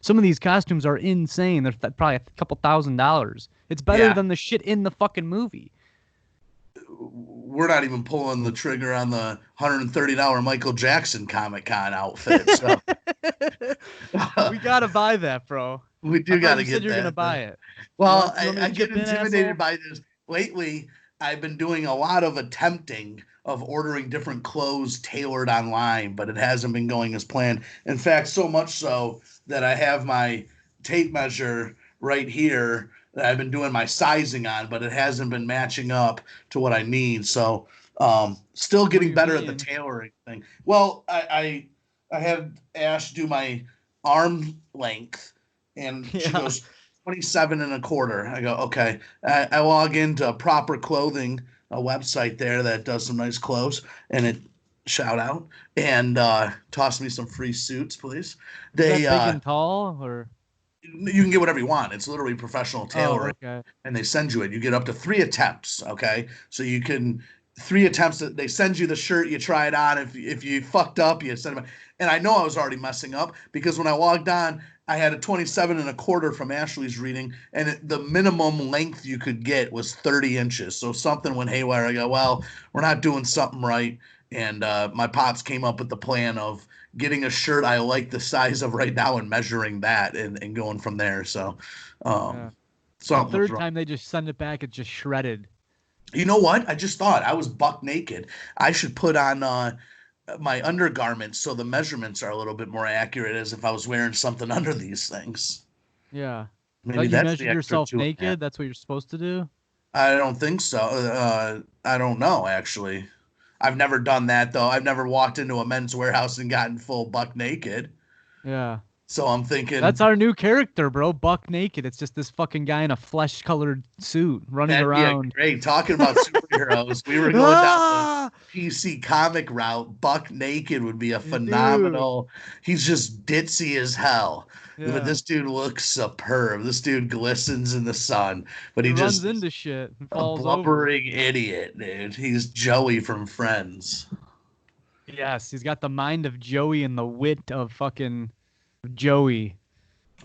some of these costumes are insane. They're probably a couple $1,000s. It's better Yeah. than the shit in the fucking movie. We're not even pulling the trigger on the $130 Michael Jackson Comic Con outfit. So We gotta buy that, bro. we I do thought got to you said get you're gonna that. buy it. Well, You want me I to get chip in, intimidated asshole? by this. Lately, I've been doing a lot of attempting of ordering different clothes tailored online, but it hasn't been going as planned. In fact, so much so that I have my tape measure right here that I've been doing my sizing on, but it hasn't been matching up to what I need. So, still What do getting you better at the mean? tailoring thing. Well, I had Ash do my arm length, and she Yeah. goes 27 and a quarter. I go, okay. I log into Proper Clothing, a website there that does some nice clothes, and it shout out and toss me some free suits, please. Is They that big and tall or? You can get whatever you want. It's literally professional Oh, tailoring, okay. and they send you it. You get up to 3 attempts. Okay, so you can 3 attempts. That they send you the shirt, you try it on. If you fucked up, you send them. And I know I was already messing up because when I logged on, I had a 27 and a quarter from Ashley's reading, and the minimum length you could get was 30 inches. So something went haywire. I go, well, we're not doing something right. And my pops came up with the plan of getting a shirt I like the size of right now and measuring that and going from there. So Yeah. The something was third wrong. time they just send it back, it's just shredded. You know what? I just thought I was buck naked. I should put on my undergarments so the measurements are a little bit more accurate as if I was wearing something under these things. Yeah. Maybe Thought you that's the measured extra yourself 2.5. naked. That's what you're supposed to do. I don't think so. I don't know actually. I've never done that though. I've never walked into a men's warehouse and gotten full buck naked. Yeah. So I'm thinking That's our new character, bro. Buck naked. It's just this fucking guy in a flesh-colored suit running that'd be a around. great talking about superheroes. We were going down the Ah! PC comic route. Buck naked would be a Dude. phenomenal. He's just ditzy as hell. But Yeah. this dude looks superb. This dude glistens in the sun, but He he runs just is into shit and a falls over. blubbering idiot, dude. He's Joey from Friends. Yes, he's got the mind of Joey and the wit of fucking Joey.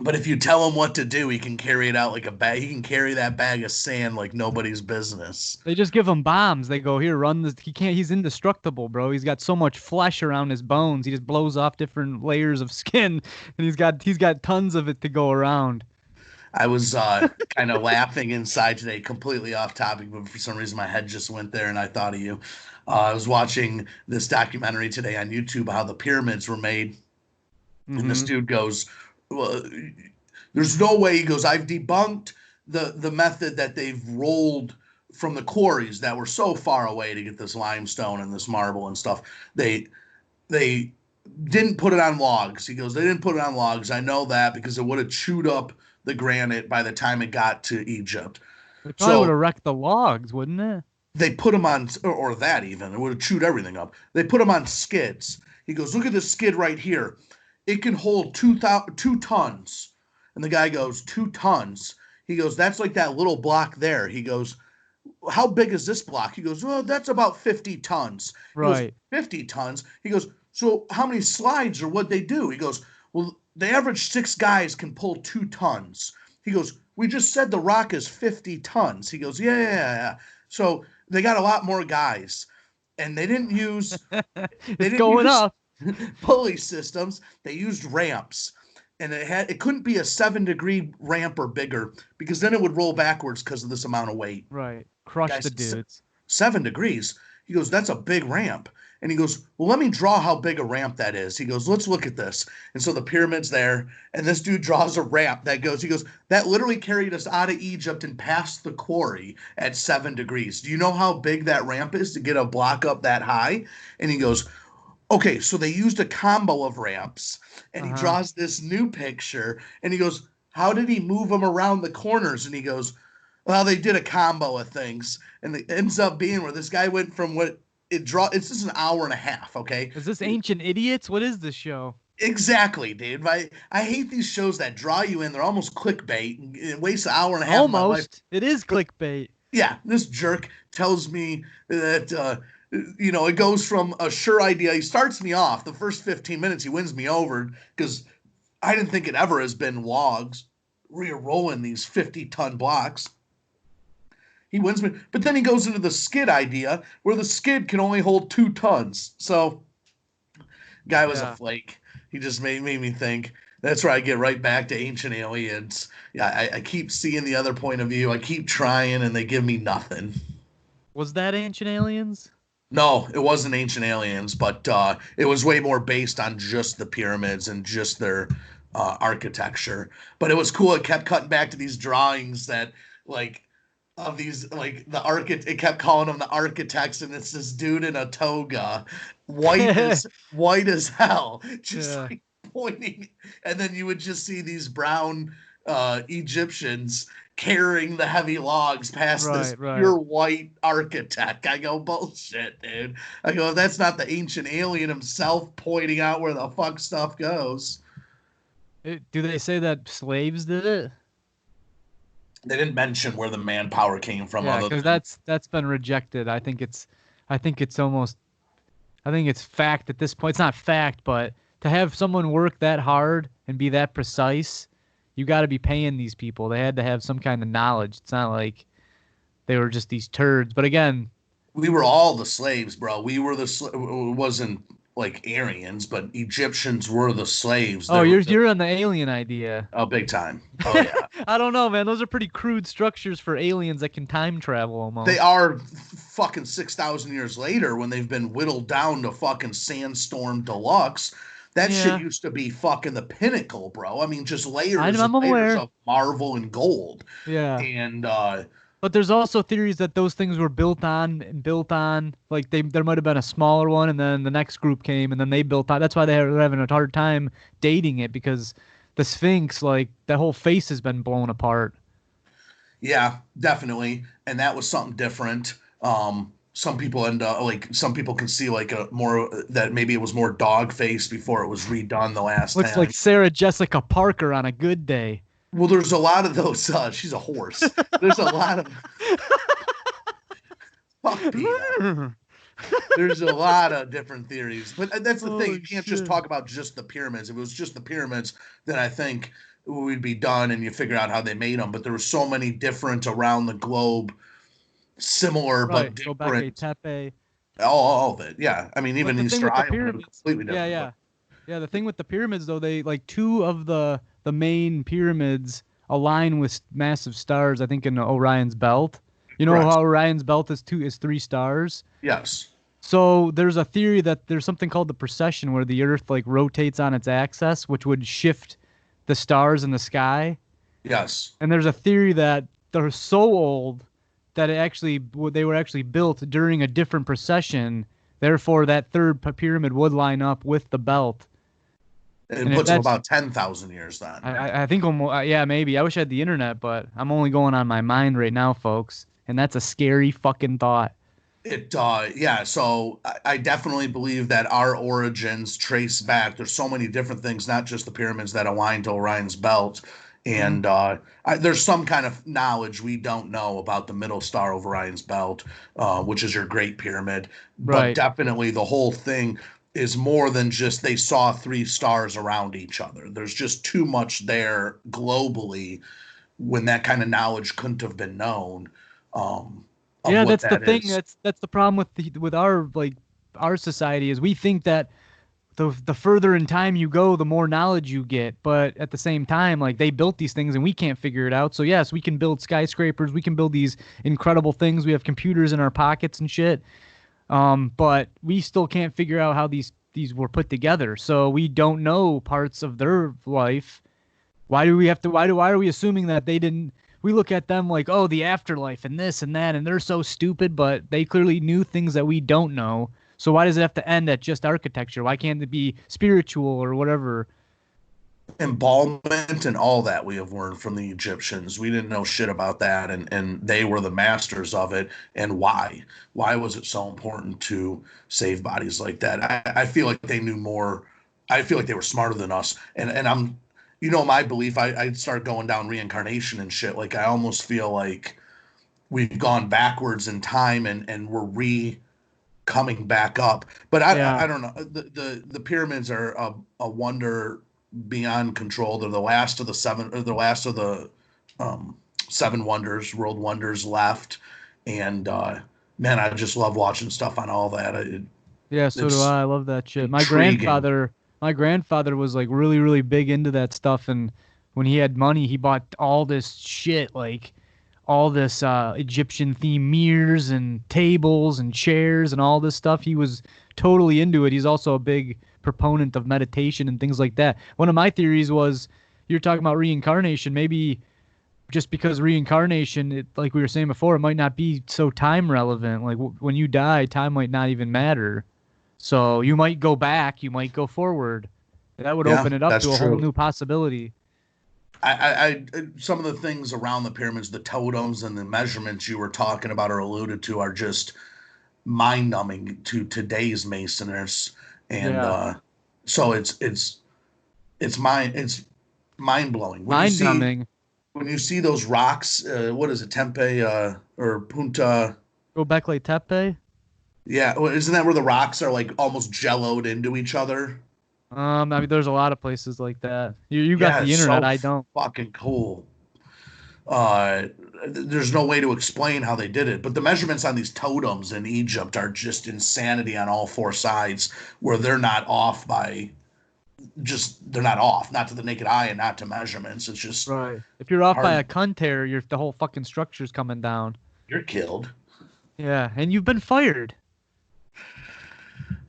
But if you tell him what to do, he can carry it out like a bag. He can carry that bag of sand like nobody's business. They just give him bombs. They go, here, run this. He can't, he's indestructible, bro. He's got so much flesh around his bones. He just blows off different layers of skin, and he's got tons of it to go around. I was kind of laughing inside today, completely off topic, but for some reason my head just went there and I thought of you. I was watching this documentary today on YouTube how the pyramids were made, and this Mm-hmm. dude goes, well, "There's no way." He goes, "I've debunked the method that they've rolled from the quarries that were so far away to get this limestone and this marble and stuff. They didn't put it on logs." He goes, "They didn't put it on logs. I know that because it would have chewed up the granite by the time it got to Egypt. It probably would So have wrecked the logs, wouldn't it? they put them on, or that even, it would have chewed everything up. They put them on skids." He goes, "Look at this skid right here. It can hold 2 tons." And the guy goes, 2 tons. He goes, "That's like that little block there." He goes, "How big is this block?" He goes, "Well, that's about 50 tons." He goes, Right. 50 tons. He goes, "So how many slides or what they do?" He goes, "Well, the average 6 guys can pull 2 tons." He goes, "We just said the rock is 50 tons." He goes, "Yeah, yeah, yeah, yeah." So they got a lot more guys. And they It's didn't going use up. pulley systems. They used ramps. And it couldn't be a 7-degree ramp or bigger because then it would roll backwards because of this amount of weight. Right. Crush the Guys, dudes. 7 degrees. He goes, "That's a big ramp." And he goes, "Well, let me draw how big a ramp that is." He goes, "Let's look at this." And so the pyramid's there, and this dude draws a ramp that goes, he goes, "That literally carried us out of Egypt and past the quarry at 7 degrees. Do you know how big that ramp is to get a block up that high?" And he goes, "Okay, so they used a combo of ramps." And he Uh-huh. draws this new picture, and he goes, "How did he move them around the corners?" And he goes, "Well, they did a combo of things." And it ends up being where this guy went from what it's just an hour and a half, okay? Is this Ancient Idiots? What is this show? Exactly, dude. I hate these shows that draw you in. They're almost clickbait and it wastes an hour and a half of my life. Almost. It is clickbait. Yeah, this jerk tells me that it goes from a sure idea. He starts me off the first 15 minutes. He wins me over because I didn't think it ever has been logs where you're rolling these 50-ton blocks. He wins me, but then he goes into the skid idea where the skid can only hold 2 tons. So, guy was a Yeah. flake. He just made me think. That's where I get right back to Ancient Aliens. Yeah, I keep seeing the other point of view. I keep trying, and they give me nothing. Was that Ancient Aliens? No, it wasn't Ancient Aliens, but it was way more based on just the pyramids and just their architecture. But it was cool. It kept cutting back to these drawings that, like, of these, like, it kept calling them the architects, and it's this dude in a toga, white as hell, just Yeah. like pointing, and then you would just see these brown Egyptians carrying the heavy logs past this Right, right. pure white architect. I go, bullshit, dude. I go, that's not the ancient alien himself pointing out where the fuck stuff goes. Do they say that slaves did it? They didn't mention where the manpower came from, Yeah, other because than that's been rejected. I think it's almost, I think it's fact at this point. It's not fact, but to have someone work that hard and be that precise, you got to be paying these people. They had to have some kind of knowledge. It's not like they were just these turds. But again, we were all the slaves, bro. We were it wasn't like Aryans, but Egyptians were the slaves. oh, you're on the alien idea. Oh, big time. Oh yeah. I don't know, man. Those are pretty crude structures for aliens that can time travel They almost. are fucking 6,000 years later when they've been whittled down to fucking Sandstorm Deluxe. That shit Yeah, used to be fucking the pinnacle, bro. I mean, just layers and I'm layers aware. of marble and gold. Yeah. And But there's also theories that those things were built on like there might have been a smaller one and then the next group came and then they built on. That's why they're having a hard time dating it because the Sphinx, like that whole face has been blown apart. Yeah, definitely. And that was something different. Some people end up like some people can see like a more that maybe it was more dog face before it was redone the last Looks time. like Sarah Jessica Parker on a good day. Well, there's a lot of those. She's a horse. There's a lot of fuck Peter. There's a lot of different theories, but that's the thing. Oh You can't just shit. talk about just the pyramids. If it was just the pyramids, then I think we'd be done and you figure out how they made them. But there were so many different around the globe, similar but Right. Gobekli different. Tepe. All of it. Yeah. I mean, But even the thing Easter with the Island, it was pyramids, completely yeah, different. But yeah. Yeah, the thing with the pyramids though, they like two of the main pyramids align with massive stars, I think in Orion's belt. You know correct. how Orion's belt is three stars? Yes. So there's a theory that there's something called the precession where the earth like rotates on its axis, which would shift the stars in the sky. Yes. And there's a theory that they're so old that they were actually built during a different precession. Therefore, that third pyramid would line up with the belt. It And if puts them that's, about 10,000 years then. I think almost, yeah, maybe. I wish I had the internet, but I'm only going on my mind right now, folks. And that's a scary fucking thought. Yeah, so I definitely believe that our origins trace back. There's so many different things, not just the pyramids that align to Orion's belt. Hmm. And there's some kind of knowledge we don't know about the middle star of Orion's belt, which is your Great Pyramid. But Right. definitely the whole thing is more than just they saw three stars around each other. There's just too much there globally when that kind of knowledge couldn't have been known, um, of Yeah, what that's the that thing. is. That's the problem with with our like our society is we think that the further in time you go, the more knowledge you get. But at the same time, like they built these things and we can't figure it out. So yes, we can build skyscrapers, we can build these incredible things. We have computers in our pockets and shit. But we still can't figure out how these were put together. So we don't know parts of their life. Why do we have to? Why are we assuming that they didn't? We look at them like, oh, the afterlife and this and that, and they're so stupid, but they clearly knew things that we don't know. So why does it have to end at just architecture? Why can't it be spiritual or whatever? Embalmment and all that we have learned from the Egyptians. We didn't know shit about that, and they were the masters of it. And why? Why was it so important to save bodies like that? I feel like they knew more. I feel like they were smarter than us. And I'm, my belief. I start going down reincarnation and shit. Like I almost feel like we've gone backwards in time and we're coming back up. But I Yeah, don't know. The pyramids are a wonder beyond control. They're the last of the seven, or the last of the um, seven wonders, world wonders left. And man, I just love watching stuff on all that. yeah, so do It's I. I love that shit. intriguing. My grandfather was like really, really big into that stuff, and when he had money, he bought all this shit, like all this Egyptian themed mirrors and tables and chairs and all this stuff. He was totally into it. He's also a big proponent of meditation and things like that. One of my theories was you're talking about reincarnation. Maybe just because reincarnation, like we were saying before, it might not be so time relevant. Like when you die, time might not even matter. So you might go back, you might go forward. That would Yeah, open it up that's to a whole true. new possibility. Some of the things around the pyramids, the totems and the measurements you were talking about or alluded to, are just mind numbing to today's masoners. And Yeah. so it's mind blowing Mind numbing. when you see those rocks. What is it, Tempe or Punta? Göbekli Tepe. Yeah, well, isn't that where the rocks are like almost jelloed into each other? I mean, there's a lot of places like that. You got Yeah, the it's internet, so I don't. fucking cool. Uh, there's no way to explain how they did it, but the measurements on these totems in Egypt are just insanity on all four sides, where they're not off by just they're not off, not to the naked eye and not to measurements. It's just Right. If you're off by hard. a cunt hair, the whole fucking structure's coming down. You're killed. Yeah, and you've been fired.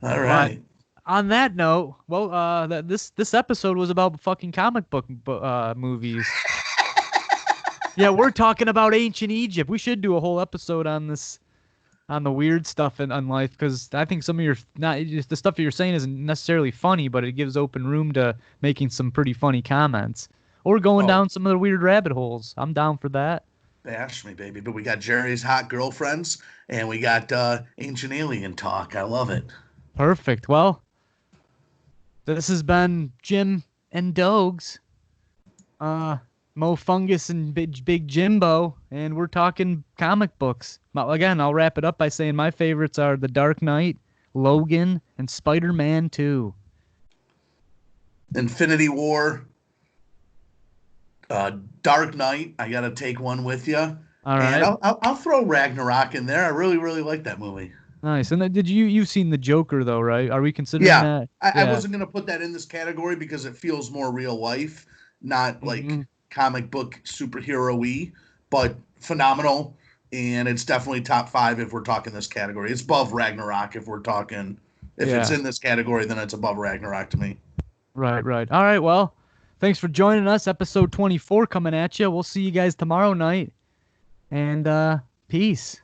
All But right. on that note, well, this episode was about fucking comic book movies. Yeah, we're talking about ancient Egypt. We should do a whole episode on this, on the weird stuff in life, because I think some of your not just the stuff that you're saying isn't necessarily funny, but it gives open room to making some pretty funny comments or going Oh, down some of the weird rabbit holes. I'm down for that. bash me, baby. But we got Jerry's hot girlfriends, and we got ancient alien talk. I love it. Perfect. Well, this has been Jim and Dogs, uh, Mo Fungus and Big Jimbo, and we're talking comic books. Again, I'll wrap it up by saying my favorites are The Dark Knight, Logan, and Spider-Man 2. Infinity War, Dark Knight. I gotta take one with you, All and right. I'll throw Ragnarok in there. I really like that movie. Nice. And then did you've seen The Joker though, right? Are we considering Yeah, that? I Yeah. wasn't gonna put that in this category because it feels more real life, not like Hmm. comic book superhero-y, but phenomenal. And it's definitely top five if we're talking this category. It's above Ragnarok if we're talking. If it's Yeah. in this category, then it's above Ragnarok to me. Right, right. All right, well, thanks for joining us. Episode 24 coming at you. We'll see you guys tomorrow night. And peace.